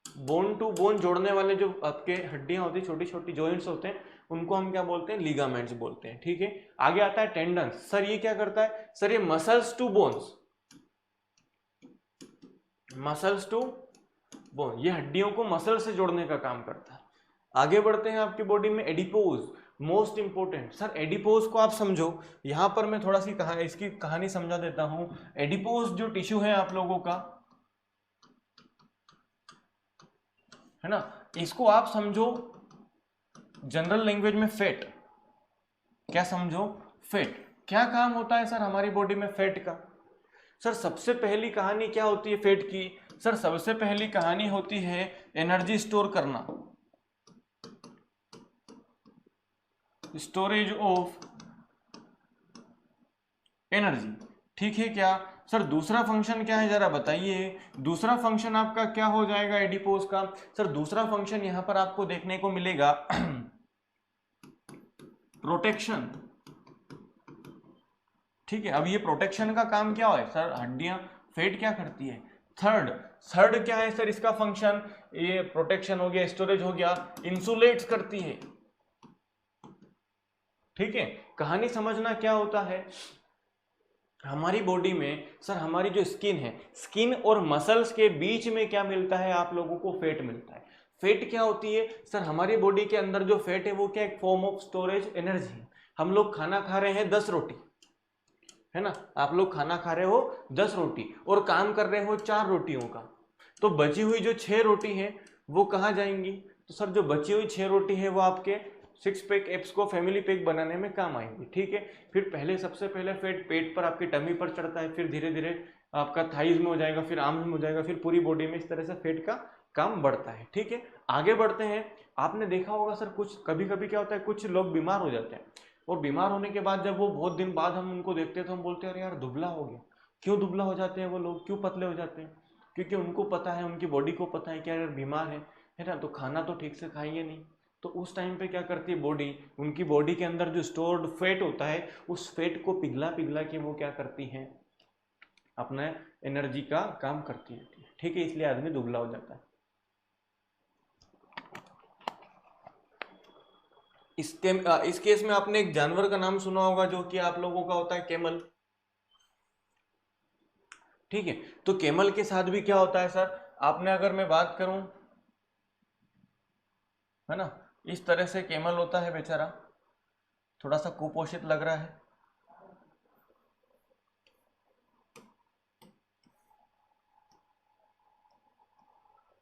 बोन टू बोन जोड़ने वाले जो आपके हड्डियां होती है, छोटी छोटी जॉइंट्स होते हैं, उनको हम क्या बोलते हैं, लिगामेंट्स बोलते हैं, ठीक है। आगे आता है टेंडन्स। सर ये क्या करता है, सर ये muscles to bones, muscles to bone, ये हड्डियों को मसल से जोड़ने का काम करता है। आगे बढ़ते हैं, आपकी बॉडी में adipose, most important. Sir adipose को आप समझो, यहां पर मैं थोड़ा सी इसकी कहानी समझा देता हूं। एडिपोज जो टिश्यू है आप लोगों का, है ना, इसको आप समझो जनरल लैंग्वेज में फैट। क्या समझो, फैट। क्या काम होता है सर हमारी बॉडी में फैट का। सर सबसे पहली कहानी क्या होती है फैट की, सर सबसे पहली कहानी होती है एनर्जी स्टोर करना, स्टोरेज ऑफ एनर्जी, ठीक है क्या। सर दूसरा फंक्शन क्या है जरा बताइए, दूसरा फंक्शन आपका क्या हो जाएगा एडिपोज का। सर दूसरा फंक्शन यहां पर आपको देखने को मिलेगा प्रोटेक्शन, ठीक है। अब ये प्रोटेक्शन का काम क्या है सर, हड्डियां, फैट क्या करती है। थर्ड, थर्ड क्या है सर इसका फंक्शन, ये प्रोटेक्शन हो गया, स्टोरेज हो गया, इंसुलेट्स करती है, ठीक है। कहानी समझना क्या होता है, हमारी बॉडी में सर हमारी जो स्किन है, स्किन और मसल्स के बीच में क्या मिलता है आप लोगों को, फैट मिलता है। फैट क्या होती है सर, हमारी बॉडी के अंदर जो फैट है वो क्या, एक फॉर्म ऑफ स्टोरेज एनर्जी है। हम लोग खाना खा रहे हैं 10 रोटी, है ना, आप लोग खाना खा रहे हो 10 रोटी और काम कर रहे हो 4 रोटियों का, तो बची हुई जो 6 रोटी है वो कहाँ जाएंगी। तो सर जो बची हुई 6 रोटी है वो आपके 6 पैक एप्स को फैमिली पैक बनाने में काम आएंगी, ठीक है। फिर पहले सबसे पहले फैट पेट पर, आपकी टमी पर चढ़ता है, फिर धीरे धीरे आपका थाइज में हो जाएगा, फिर आर्म्स में हो जाएगा, फिर पूरी बॉडी में, इस तरह से फैट का काम बढ़ता है, ठीक है। आगे बढ़ते हैं, आपने देखा होगा सर कुछ कभी कभी क्या होता है, कुछ लोग बीमार हो जाते हैं और बीमार होने के बाद जब वो बहुत दिन बाद हम उनको देखते हैं तो हम बोलते हैं अरे यार दुबला हो गया। क्यों दुबला हो जाते हैं वो लोग, क्यों पतले हो जाते हैं, क्योंकि उनको पता है, उनकी बॉडी को पता है कि यार बीमार है ना, तो खाना तो ठीक से खाएंगे नहीं। तो उस टाइम पे क्या करती है बॉडी, उनकी बॉडी के अंदर जो स्टोर्ड फैट होता है उस फैट को पिघला पिघला के वो क्या करती है, अपना एनर्जी का काम करती है, ठीक है। इसलिए आदमी दुबला हो जाता है। इस केस में आपने एक जानवर का नाम सुना होगा जो कि आप लोगों का होता है कैमल, ठीक है। तो कैमल के साथ भी क्या होता है सर, आपने अगर मैं बात करूं, है ना, इस तरह से कैमल होता है बेचारा, थोड़ा सा कुपोषित लग रहा है,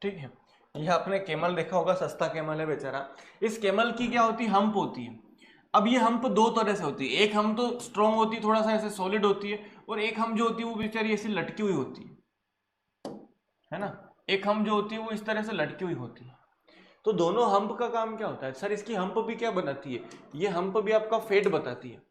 ठीक है। ये आपने कैमल देखा होगा, सस्ता कैमल है बेचारा। इस कैमल की क्या होती है, हम्प होती है। अब ये हम्प दो तरह से होती है, एक हम तो स्ट्रॉन्ग होती है, थोड़ा सा ऐसे सॉलिड होती है, और एक हम जो होती है वो बेचारी ऐसी लटकी हुई होती है ना, एक हम जो होती है वो इस तरह से लटकी हुई होती है। तो दोनों हम्प का काम क्या होता है सर, इसकी हम्प भी क्या बनाती है, ये हम्प भी आपका फैट बताती है,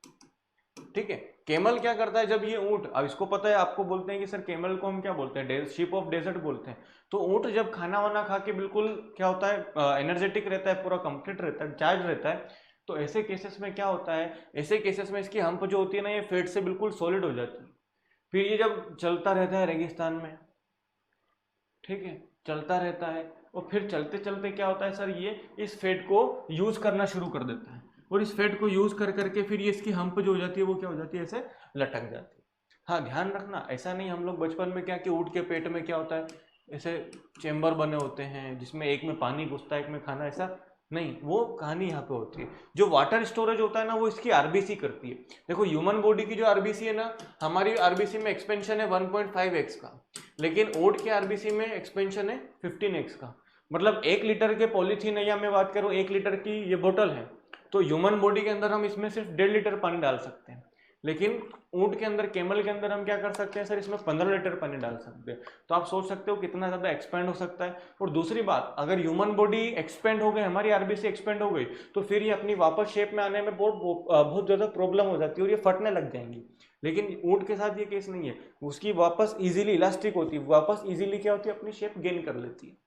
ठीक है। कैमल क्या करता है, जब ये ऊंट, अब इसको पता है, आपको बोलते हैं कि सर कैमल को हम क्या बोलते हैं, शिप ऑफ डेजर्ट बोलते हैं। तो ऊंट जब खाना वाना खा के बिल्कुल क्या होता है, एनर्जेटिक रहता है, पूरा कंप्लीट रहता है, चार्ज रहता है, तो ऐसे केसेस में क्या होता है, ऐसे केसेस में इसकी हम्प जो होती है ना, ये फैट से बिल्कुल सॉलिड हो जाती है। फिर ये जब चलता रहता है रेगिस्तान में, ठीक है, चलता रहता है, और फिर चलते चलते क्या होता है सर, ये इस फैट को यूज करना शुरू कर देता है। और इस फैट को यूज कर करके फिर ये इसकी हम्प जो हो जाती है वो क्या हो जाती है, ऐसे लटक जाती है। हाँ ध्यान रखना, ऐसा नहीं हम लोग बचपन में क्या कि ऊँट के पेट में क्या होता है, ऐसे चेम्बर बने होते हैं जिसमें एक में पानी घुसता है एक में खाना, ऐसा नहीं, वो कहानी यहाँ पे होती है। जो वाटर स्टोरेज होता है ना वो इसकी आरबीसी करती है। देखो ह्यूमन बॉडी की जो आरबीसी है ना, हमारी आरबीसी में एक्सपेंशन है 1.5x का, लेकिन ऊँट के आरबीसी में एक्सपेंशन है 15x का। मतलब 1 लीटर के पॉलीथीन है, या मैं बात करूँ 1 लीटर की ये बोतल है, तो ह्यूमन बॉडी के अंदर हम इसमें सिर्फ 1.5 लीटर पानी डाल सकते हैं, लेकिन ऊँट के अंदर, कैमल के अंदर हम क्या कर सकते हैं सर, इसमें 15 लीटर पानी डाल सकते हैं। तो आप सोच सकते हो कितना ज़्यादा एक्सपेंड हो सकता है। और दूसरी बात, अगर ह्यूमन बॉडी एक्सपेंड हो गई, हमारी आरबीसी एक्सपेंड हो गई, तो फिर ये अपनी वापस शेप में आने में बहुत ज़्यादा प्रॉब्लम हो जाती है और ये फटने लग जाएंगी। लेकिन ऊँट के साथ ये केस नहीं है, उसकी वापस इजीली इलास्टिक होती है, वापस इजीली क्या होती है, अपनी शेप गेन कर लेती है।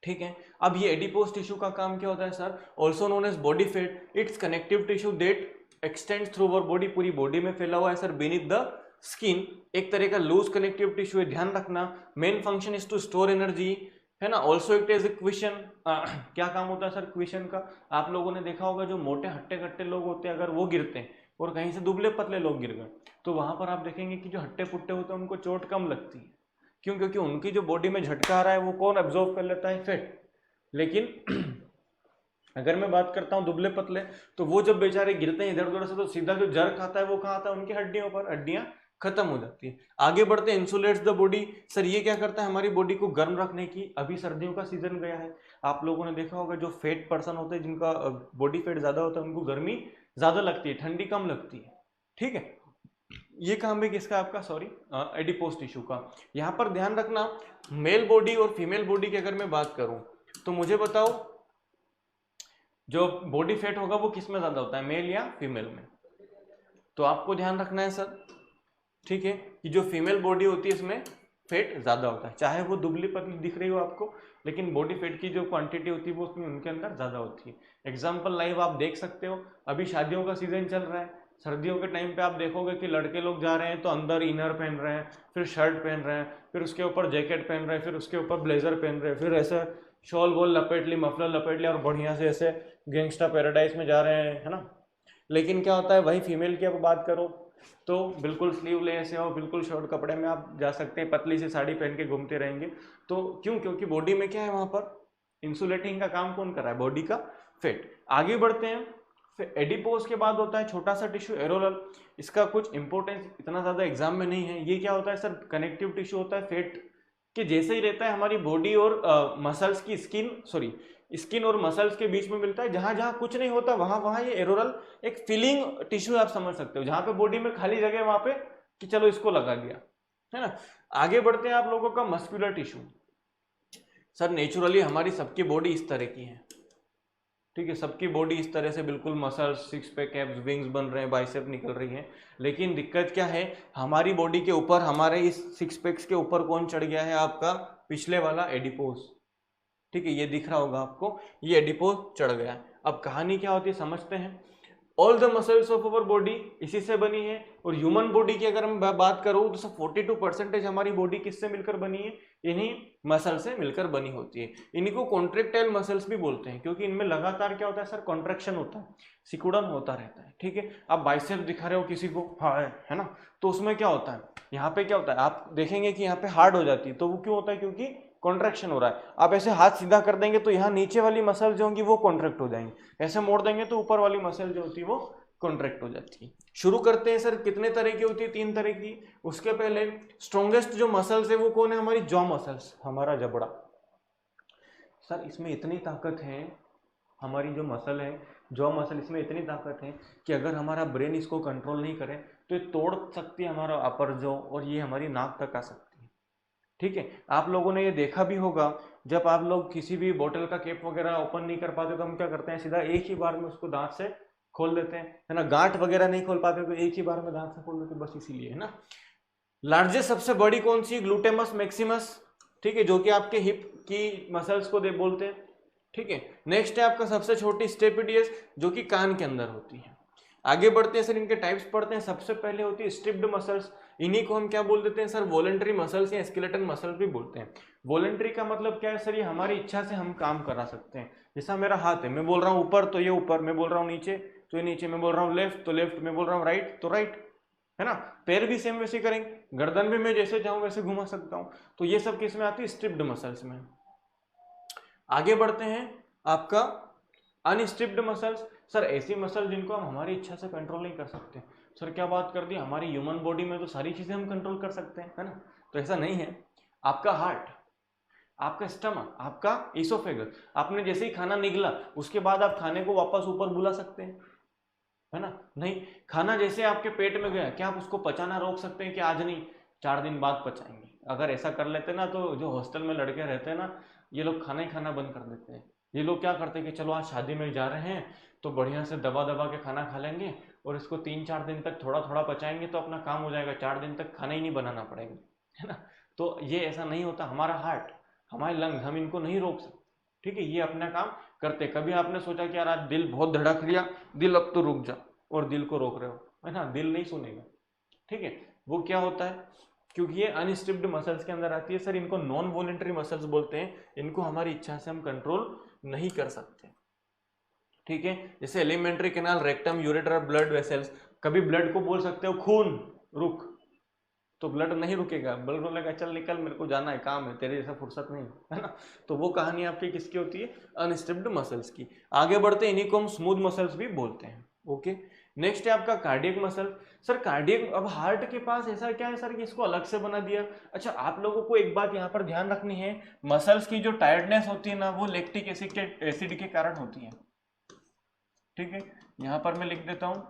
ठीक है, अब ये एडिपोज टिश्यू का काम क्या होता है sir, also known as body fat, it's connective tissue that extends through our body, पूरी बॉडी में फैला हुआ है सर, बीनीथ द स्किन, एक तरह का लूज कनेक्टिव टिश्यू है, ध्यान रखना। Main function is to store energy, है ना। Also it is a cushion, क्या काम होता है सर क्विशन का, आप लोगों ने देखा होगा जो मोटे हट्टे कट्टे लोग होते हैं, अगर वो गिरते हैं और कहीं से दुबले पतले लोग गिर गए, तो वहां पर आप देखेंगे कि जो हट्टे पुट्टे होते हैं उनको चोट कम लगती है। क्यों? क्योंकि उनकी जो बॉडी में झटका आ रहा है वो कौन एब्जॉर्व कर लेता है, फैट। लेकिन अगर मैं बात करता हूँ दुबले पतले, तो वो जब बेचारे गिरते हैं इधर उधर से, तो सीधा जो जर्क आता है वो कहाँ आता है, उनकी हड्डियों पर, हड्डियां खत्म हो जाती है। आगे बढ़ते हैं, इंसुलेट्स द बॉडी, सर ये क्या करता है, हमारी बॉडी को गर्म रखने की। अभी सर्दियों का सीजन गया है, आप लोगों ने देखा होगा जो फैट पर्सन होते हैं, जिनका बॉडी फैट ज्यादा होता है, उनको गर्मी ज्यादा लगती है, ठंडी कम लगती है। ठीक है, ये काम भी किसका, आपका सॉरी एडिपोज टिश्यू का। यहाँ पर ध्यान रखना, मेल बॉडी और फीमेल बॉडी की अगर मैं बात करूं, तो मुझे बताओ जो बॉडी फैट होगा वो किस में ज्यादा होता है, मेल या फीमेल में? तो आपको ध्यान रखना है सर, ठीक है, कि जो फीमेल बॉडी होती है इसमें फैट ज्यादा होता है, चाहे वो दुबली पतली दिख रही हो आपको, लेकिन बॉडी फैट की जो क्वांटिटी होती है वो उसमें उनके अंदर ज्यादा होती है। एग्जाम्पल लाइव आप देख सकते हो, अभी शादियों का सीजन चल रहा है, सर्दियों के टाइम पे आप देखोगे कि लड़के लोग जा रहे हैं तो अंदर इनर पहन रहे हैं, फिर शर्ट पहन रहे हैं, फिर उसके ऊपर जैकेट पहन रहे हैं, फिर उसके ऊपर ब्लेजर पहन रहे हैं, फिर ऐसे शॉल वॉल लपेट ली, मफलर लपेट लिया और बढ़िया से ऐसे गैंगस्टा पैराडाइज में जा रहे हैं, है ना। लेकिन क्या होता है, वही फीमेल की अब बात करो तो बिल्कुल स्लीवलेस है और बिल्कुल शॉर्ट कपड़े में आप जा सकते हैं, पतली सी साड़ी पहन के घूमते रहेंगे। तो क्यों? क्योंकि बॉडी में क्या है, वहां पर इंसुलेटिंग का काम कौन कर रहा है, बॉडी का फैट। आगे बढ़ते हैं, फिर एडिपोज के बाद होता है छोटा सा टिश्यू एरोलल। इसका कुछ इंपॉर्टेंस इतना ज्यादा एग्जाम में नहीं है। ये क्या होता है सर, कनेक्टिव टिश्यू होता है, फैट के जैसे ही रहता है, हमारी बॉडी और मसल्स की स्किन और मसल्स के बीच में मिलता है। जहां जहां कुछ नहीं होता वहां वहां ये एरोरल एक फिलिंग टिश्यू आप समझ सकते हो, जहां पे बॉडी में खाली जगह वहां पे कि चलो इसको लगा दिया, है ना। आगे बढ़ते हैं, आप लोगों का मस्कुलर टिश्यू। सर नेचुरली हमारी सबकी बॉडी इस तरह की है, ठीक है, सबकी बॉडी इस तरह से बिल्कुल muscles, six pack, abs, wings बन रहे हैं, बाइसेप निकल रही हैं। लेकिन दिक्कत क्या है, हमारी बॉडी के ऊपर, हमारे इस सिक्स पैक्स के ऊपर कौन चढ़ गया है, आपका पिछले वाला एडिपोज। ठीक है, ये दिख रहा होगा आपको, ये एडिपोज चढ़ गया। अब कहानी क्या होती है समझते हैं। All the muscles of our body इसी से बनी है। और ह्यूमन बॉडी की अगर मैं बात करूं तो 42% हमारी बॉडी किससे मिलकर बनी है, इन्हीं मसल से मिलकर बनी होती है। इन्हीं को कॉन्ट्रेक्टाइल मसल्स भी बोलते हैं, क्योंकि इनमें लगातार क्या होता है सर, कॉन्ट्रैक्शन होता है, सिकुड़न होता रहता है। ठीक है, आप बाइसेप दिखा रहे हो किसी को, हाँ है ना, तो उसमें क्या होता है, यहाँ पे क्या होता है, आप देखेंगे कि यहाँ पे हार्ड हो जाती है। तो वो क्यों होता है, क्योंकि कॉन्ट्रैक्शन हो रहा है। आप ऐसे हाथ सीधा कर देंगे तो यहाँ नीचे वाली मसल जो होंगी वो कॉन्ट्रैक्ट हो जाएंगी, ऐसे मोड़ देंगे तो ऊपर वाली मसल जो होती है वो कॉन्ट्रैक्ट हो जाती है। शुरू करते हैं सर, कितने तरह की होती है, 3 तरह की। उसके पहले स्ट्रॉन्गेस्ट जो मसल्स है वो कौन है, हमारी जॉ मसल्स, हमारा जबड़ा। सर इसमें इतनी ताकत है, हमारी जो मसल है जॉ मसल, इसमें इतनी ताकत है कि अगर हमारा ब्रेन इसको कंट्रोल नहीं करे तो ये तोड़ सकती है हमारा अपर जॉ, और ये हमारी नाक तक आ सकती है। ठीक है, आप लोगों ने ये देखा भी होगा, जब आप लोग किसी भी बोतल का कैप वगैरह ओपन नहीं कर पाते तो हम क्या करते हैं, सीधा एक ही बार में उसको दांत से खोल देते हैं, है ना। गांठ वगैरह नहीं खोल पाते तो एक ही बार में दांत से खोल देते, बस इसीलिए, है ना। लार्जेस्ट सबसे बड़ी कौन सी, ग्लूटेमस मैक्सिमस, ठीक है, जो कि आपके हिप की मसल्स को बोलते हैं। ठीक है, नेक्स्ट है आपका सबसे छोटी स्टेपिडियस, जो कि कान के अंदर होती है। आगे बढ़ते हैं सर, इनके टाइप्स पढ़ते हैं। सबसे पहले होती है स्ट्रिप्ड मसल्स। इन्हीं को हम क्या बोल देते हैं सर, वॉलंटरी मसल्स या स्केलेटन मसल्स भी बोलते हैं। वॉलंटरी का मतलब क्या है सर, ये हमारी इच्छा से हम काम करा सकते हैं। जैसा मेरा हाथ है, मैं बोल रहा हूँ ऊपर तो ये ऊपर, मैं बोल रहा हूँ नीचे तो ये नीचे, मैं बोल रहा हूँ लेफ्ट तो लेफ्ट, मैं बोल रहा हूँ राइट तो राइट, है ना। पैर भी सेम वैसे करेंगे, गर्दन भी मैं जैसे चाहूँ वैसे घुमा सकता हूँ। तो ये सब किस में आती है, स्ट्रिप्ड मसल्स में। आगे बढ़ते हैं, आपका अनस्ट्रिप्ड मसल्स। सर ऐसी मसल जिनको हम हमारी इच्छा से कंट्रोल नहीं कर सकते। सर क्या बात कर दी, हमारी ह्यूमन बॉडी में तो सारी चीजें हम कंट्रोल कर सकते हैं, है ना। तो ऐसा नहीं है। आपका हार्ट, आपका स्टमक, आपका इसोफेगस, आपने जैसे ही खाना निगला उसके बाद आप खाने को वापस ऊपर बुला सकते हैं, है ना। नहीं, खाना जैसे आपके पेट में गया, क्या आप उसको पचाना रोक सकते हैं कि आज नहीं 4 दिन बाद पचाएंगे। अगर ऐसा कर लेते ना तो जो हॉस्टल में लड़के रहते हैं ना, ये लोग खाना ही खाना बंद कर देते हैं। ये लोग क्या करते हैं कि चलो आज शादी में जा रहे हैं तो बढ़िया से दबा दबा के खाना खा लेंगे और इसको 3-4 दिन तक थोड़ा थोड़ा पचाएंगे तो अपना काम हो जाएगा, 4 दिन तक खाना ही नहीं बनाना पड़ेगा, है ना। तो ये ऐसा नहीं होता। हमारा हार्ट, हमारे लंग्स, हम इनको नहीं रोक सकते, ठीक है। ये अपना काम करते। कभी आपने सोचा कि यार आज दिल बहुत धड़क लिया, दिल अब तो रुक जा, और दिल को रोक रहे हो, है ना, दिल नहीं सुनेगा, ठीक है। वो क्या होता है, क्योंकि ये अनस्ट्रिप्ड मसल्स के अंदर आती है सर। इनको नॉन वॉलेंटरी मसल्स बोलते हैं। इनको हमारी इच्छा से हम कंट्रोल नहीं कर सकते, ठीक है। जैसे alimentary canal, rectum, ureter, blood vessels. कभी ब्लड को बोल सकते हो खून रुक, तो ब्लड नहीं रुकेगा, ब्लड बोलेगा चल निकल, मेरे को जाना है, काम है, तेरे जैसा फुर्सत नहीं, है ना। तो वो कहानी आपकी किसकी होती है, अनस्ट्रिप्ड मसल्स की। आगे बढ़ते हैं, इन्हीं को हम स्मूथ मसल्स भी बोलते हैं, ओके। नेक्स्ट है आपका कार्डियक मसल। सर कार्डियक, अब हार्ट के पास ऐसा क्या है सर कि इसको अलग से बना दिया। अच्छा, आप लोगों को एक बात यहाँ पर ध्यान रखनी है, मसल्स की जो टायर्डनेस होती है ना, वो लैक्टिक एसिड के कारण होती है, ठीक है। यहाँ पर मैं लिख देता हूँ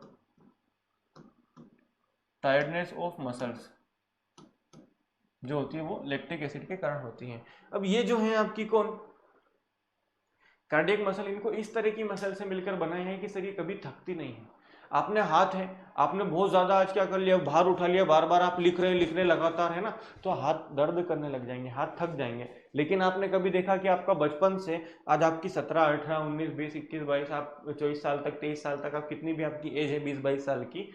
टायर्डनेस ऑफ मसल्स जो होती है वो लैक्टिक एसिड के कारण होती है। अब ये जो है आपकी कौन, कार्डियक मसल, इनको इस तरह की मसल से मिलकर बनाए हैं कि सर ये कभी थकती नहीं है। आपने हाथ है, आपने बहुत ज्यादा आज क्या कर लिया, भार उठा लिया, बार बार आप लिख रहे लगातार, है ना, तो हाथ दर्द करने लग जाएंगे, हाथ थक जाएंगे। लेकिन आपने कभी देखा कि आपका बचपन से आज आपकी 17, 18, 19, 20, 21, 22, आप 24 साल तक, 23 साल तक, आप कितनी भी आपकी एज है 20-22 साल की,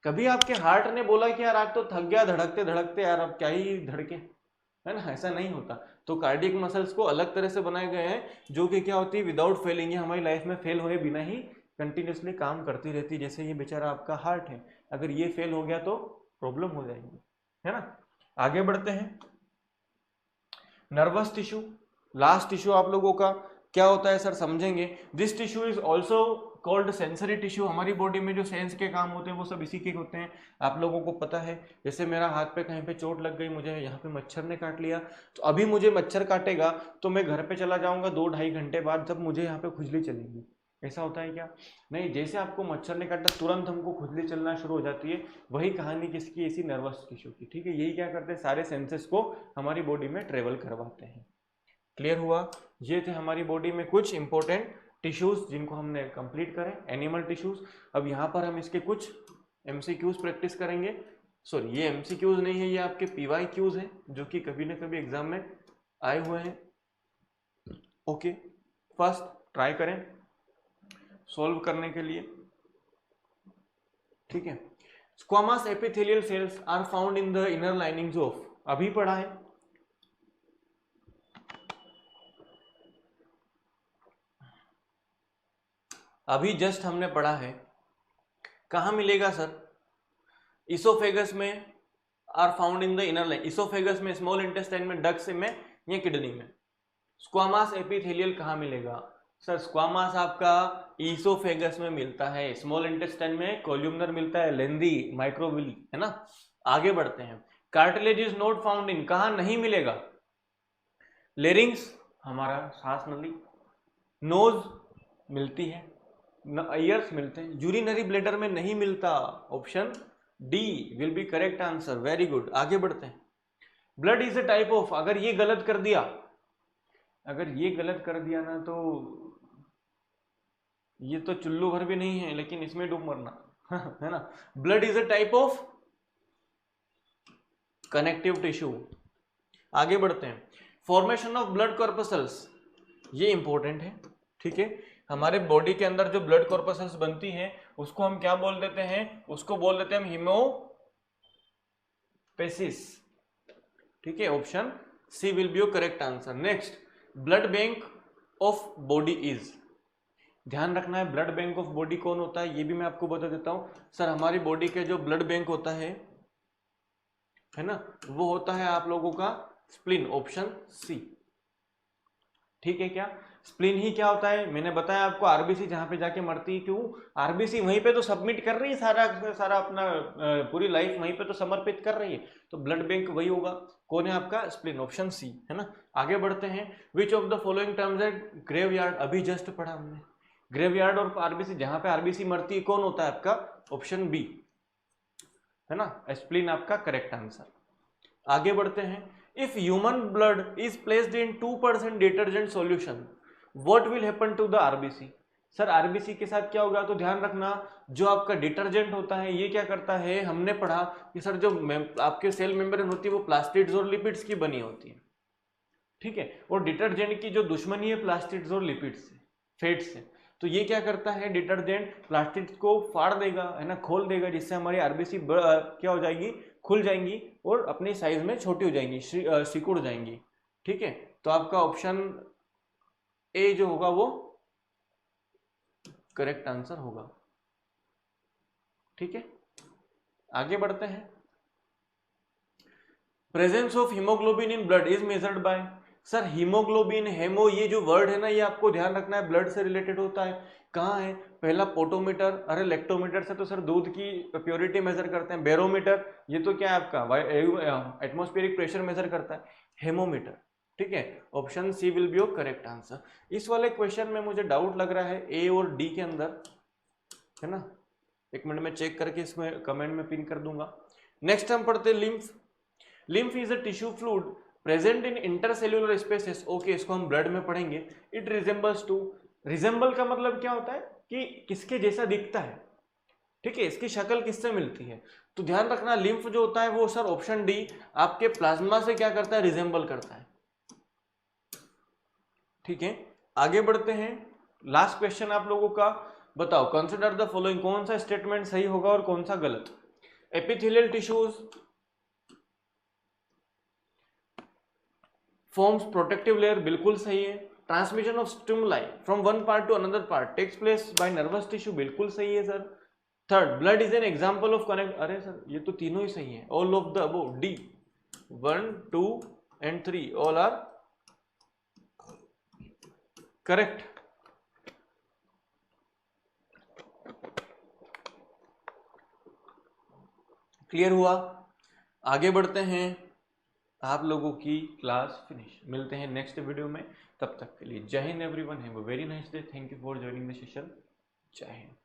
कभी आपके हार्ट ने बोला कि यार आज तो थक गया धड़कते धड़कते, यार अब क्या ही धड़के, है ना, ऐसा नहीं होता। तो कार्डियक मसल्स को अलग तरह से बनाए गए हैं जो कि क्या होती है, विदाउट फेलिंग, ये हमारी लाइफ में फेल हुए बिना ही कंटिन्यूसली काम करती रहती है। जैसे ये बेचारा आपका हार्ट है, अगर ये फेल हो गया तो प्रॉब्लम हो जाएगी, है ना। आगे बढ़ते हैं, नर्वस टिश्यू, लास्ट टिश्यू आप लोगों का क्या होता है सर, समझेंगे। This tissue is also called sensory tissue. हमारी बॉडी में जो सेंस के काम होते हैं वो सब इसी के होते हैं, आप लोगों को पता है। जैसे मेरा हाथ पे कहीं पे चोट लग गई, मुझे यहाँ पे मच्छर ने काट लिया, तो अभी मुझे मच्छर काटेगा तो मैं घर पे चला जाऊंगा 2-2.5 घंटे बाद, जब मुझे यहाँ पे खुजली चलेगी। ऐसा होता है क्या, नहीं। जैसे आपको मच्छर ने काटा तुरंत हमको खुजली चलना शुरू हो जाती है। वही कहानी किसकी, इसी नर्वस टिश्यू की, ठीक है। यही क्या करते हैं, सारे सेंसेस को हमारी बॉडी में ट्रेवल करवाते हैं। क्लियर हुआ। ये थे हमारी बॉडी में कुछ इंपॉर्टेंट टिश्यूज जिनको हमने कंप्लीट करें, एनिमल टिश्यूज। अब यहाँ पर हम इसके कुछ एमसीक्यूज प्रैक्टिस करेंगे। सॉरी, ये एमसीक्यूज नहीं है, ये आपके पीवाईक्यूज हैं जो कि कभी ना कभी एग्जाम में आए हुए हैं, ओके। फर्स्ट ट्राई करें सॉल्व करने के लिए, ठीक है। Squamous epithelial cells are found in the inner linings of, अभी पढ़ा है, अभी जस्ट हमने पढ़ा है। कहां मिलेगा सर, इसोफेगस में are found in the inner line, oesophagus में, स्मॉल इंटेस्टाइन में, डक्ट में, या किडनी में। स्क्वामस एपिथेलियल कहां मिलेगा सर, स्क्वामस आपका इसोफेगस में मिलता है, स्मॉल इंटेस्टाइन में कोल्यूमनर मिलता है, लेंदी, माइक्रोविली, है ना। आगे बढ़ते हैं, cartilage is not found in, कहां नहीं मिलेगा, लेरिंग्स, हमारा सांस नली, नोज मिलती है, ईयर्स मिलते हैं, यूरिनरी ब्लैडर में नहीं मिलता, option D will be correct answer, very good. आगे बढ़ते हैं, blood is a type of, अगर ये गलत कर दिया, अगर ये गलत कर दिया ना तो ये तो चुल्लू भर भी नहीं है, लेकिन इसमें डूब मरना है ना। Blood is a type of connective tissue. आगे बढ़ते हैं, फॉर्मेशन ऑफ ब्लड कॉर्पसल्स, ये इंपॉर्टेंट है, ठीक है। हमारे बॉडी के अंदर जो ब्लड कॉर्पसल्स बनती है उसको हम क्या बोल देते हैं, उसको बोल देते हैं हम हीमोपेसिस। ठीक है, option C will be your correct answer. Next, blood bank of body is, ध्यान रखना है ब्लड बैंक ऑफ बॉडी कौन होता है ये भी मैं आपको बता देता हूं। सर हमारी बॉडी के जो ब्लड बैंक होता है ना, वो होता है आप लोगों का स्प्लीन, ऑप्शन सी। ठीक है, क्या स्प्लीन ही क्या होता है, मैंने बताया आपको, आरबीसी जहां पे जाके मरती है, क्यों आरबीसी वहीं पे तो सबमिट कर रही है सारा सारा अपना पूरी लाइफ वहीं पे तो समर्पित कर रही है, तो ब्लड बैंक वही होगा। कौन है आपका, स्प्लीन, ऑप्शन सी है ना। आगे बढ़ते हैं, which of the following terms है ग्रेवयार्ड, अभी जस्ट पढ़ा हमने, ग्रेवयार्ड और आरबीसी, जहां पे आरबीसी मरती है कौन होता है आपका, ऑप्शन बी है ना, स्प्लीन आपका करेक्ट आंसर। आगे बढ़ते हैं, if human blood is placed in 2% detergent solution what will happen to the RBC. Sir RBC के साथ क्या होगा, तो ध्यान रखना जो आपका डिटर्जेंट होता है ये क्या करता है, हमने पढ़ा कि सर जो आपके सेल मेम्ब्रेन होती है वो प्लास्टिड्स और लिपिड्स की बनी होती है। ठीक है, और डिटर्जेंट की जो दुश्मनी है प्लास्टिड्स और लिपिड्स से, फैट से, तो ये क्या करता है, डिटर्जेंट प्लास्टिड्स को फाड़ देगा है ना, खोल देगा, जिससे हमारी आरबीसी क्या हो जाएगी, खुल जाएंगी और अपनी साइज में छोटी हो जाएंगी, सिकुड़ जाएंगी। ठीक है, तो आपका ऑप्शन ए जो होगा वो करेक्ट आंसर होगा। ठीक है, आगे बढ़ते हैं, presence of haemoglobin in blood is measured by, sir haemoglobin, haemo, ये जो वर्ड है ना ये आपको ध्यान रखना है ब्लड से रिलेटेड होता है। कहाँ है, पहला पोटोमीटर, अरे लेक्टोमीटर से तो सर दूध की प्योरिटी मेजर करते हैं, बैरोमीटर ये तो क्या है आपका एटमॉस्फेरिक प्रेशर मेजर करता है, हेमोमीटर। ठीक है, option C will be your correct answer. इस वाले क्वेश्चन में मुझे डाउट लग रहा है ए और डी के अंदर, है ना, एक मिनट में चेक करके इसमें कमेंट में पिन कर दूंगा। नेक्स्ट हम पढ़ते हैं lymph. Lymph is a tissue fluid present in intercellular spaces, okay इसको हम ब्लड में पढ़ेंगे। इट रिजेंबल्स टू, रिजेंबल का मतलब क्या होता है कि किसके जैसा दिखता है। ठीक है, इसकी शक्ल किससे मिलती है, तो ध्यान रखना लिम्फ जो होता है वो सर ऑप्शन डी आपके प्लाज्मा से क्या करता है, रिजेंबल करता है। ठीक है, आगे बढ़ते हैं, लास्ट क्वेश्चन आप लोगों का, बताओ कंसिडर द फॉलोइंग, कौन सा स्टेटमेंट सही होगा और कौन सा गलत। Epithelial tissues forms protective layer, बिल्कुल सही है। Transmission of stimuli from one part to another part takes place by nervous tissue, बिल्कुल सही है sir. Third, blood is an example of connect, अरे सर ये तो तीनों ही सही है, all of the above, D 1 2 and 3 all are correct. Clear हुआ, आगे बढ़ते हैं, आप लोगों की क्लास फिनिश, मिलते हैं नेक्स्ट वीडियो में, तब तक के लिए जय Hind everyone, have a very nice day, thank you for joining the session, जय हिंद।